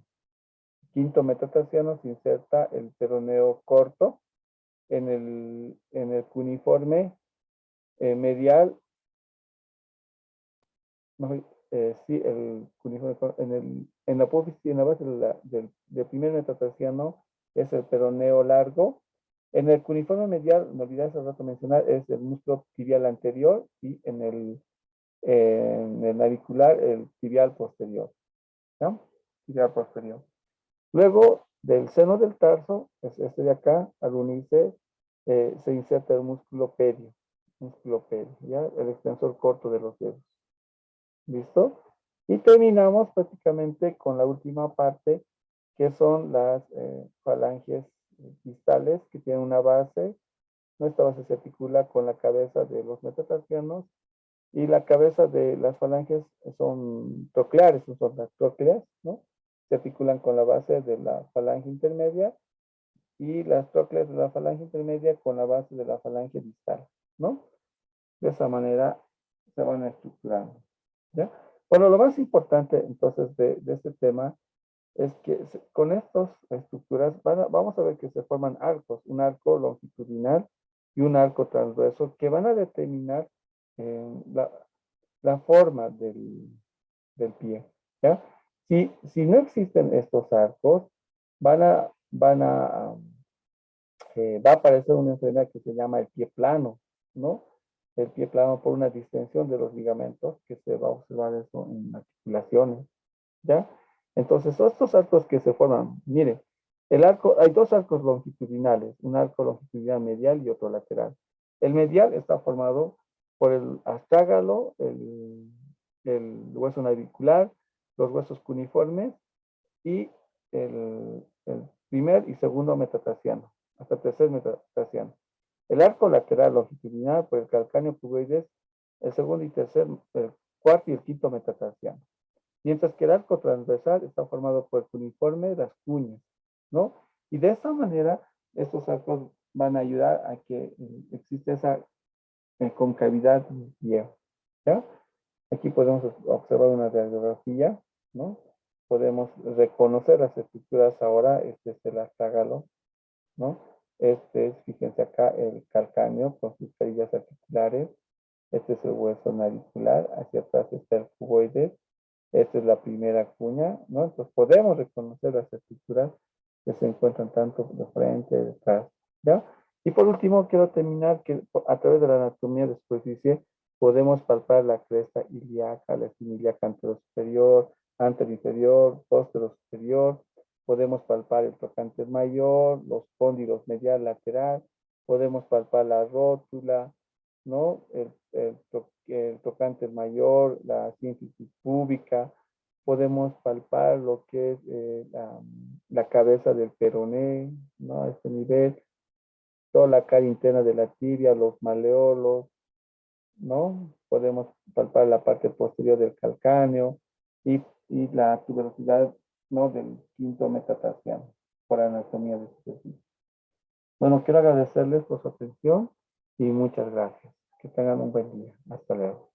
metatarsiano se inserta el peroneo corto en el cuneiforme medial, no, sí, el cuneiforme en la apófisis, en la base del primer metatarsiano es el peroneo largo. En el cuneiforme medial, me olvidé hace rato mencionar, es el músculo tibial anterior y en el navicular el tibial posterior, ¿no? Tibial posterior. Luego, del seno del tarso, es este de acá, al unirse, se inserta el músculo pedio, ¿ya? El extensor corto de los dedos. ¿Listo? Y terminamos prácticamente con la última parte, que son las falanges distales, que tienen una base. Esta base se articula con la cabeza de los metatarsianos y la cabeza de las falanges son trocleares, son las trócleas, ¿no? Se articulan con la base de la falange intermedia y las trócleas de la falange intermedia con la base de la falange distal, ¿no? De esa manera se van estructurando, ¿ya? Bueno, lo más importante entonces de este tema es que con estas estructuras vamos a ver que se forman arcos, un arco longitudinal y un arco transverso que van a determinar la forma del pie, ¿ya? Si no existen estos arcos, va a aparecer una enfermedad que se llama el pie plano, ¿no? El pie plano por una distensión de los ligamentos, que se va a observar eso en articulaciones, ¿ya? Entonces, estos arcos que se forman, mire, hay dos arcos longitudinales, un arco longitudinal medial y otro lateral. El medial está formado por el astrágalo, el hueso navicular, los huesos cuneiformes y el primer y segundo metatarsiano, hasta tercer metatarsiano. El arco lateral longitudinal por el calcáneo cuboides, el segundo y tercer, el cuarto y el quinto metatarsiano. Mientras que el arco transversal está formado por el cuneiforme, las cuñas. ¿no? Y de esa manera, estos arcos van a ayudar a que exista esa concavidad bien, ¿ya? Aquí podemos observar una radiografía, ¿no? Podemos reconocer las estructuras ahora, este es el astrágalo, ¿no? Este es, fíjense acá, el calcáneo con sus carillas articulares. Este es el hueso navicular, hacia atrás está el cuboides. Esta es la primera cuña, ¿no? Entonces podemos reconocer las estructuras que se encuentran tanto de frente, detrás, ¿ya? Y por último, quiero terminar que a través de la anatomía de superficie podemos palpar la cresta ilíaca, la espina ilíaca anterosuperior, anteroinferior, posterior, podemos palpar el trocánter mayor, los cóndilos medial, lateral, podemos palpar la rótula, ¿no? El trocánter mayor, la sínfisis púbica, podemos palpar lo que es la cabeza del peroné, ¿no? A este nivel, toda la cara interna de la tibia, los maleolos, ¿no? Podemos palpar la parte posterior del calcáneo y la tuberosidad, ¿no? Del quinto metatarsiano por anatomía de superficie. Bueno, quiero agradecerles por su atención y muchas gracias. Que tengan un buen día. Hasta luego.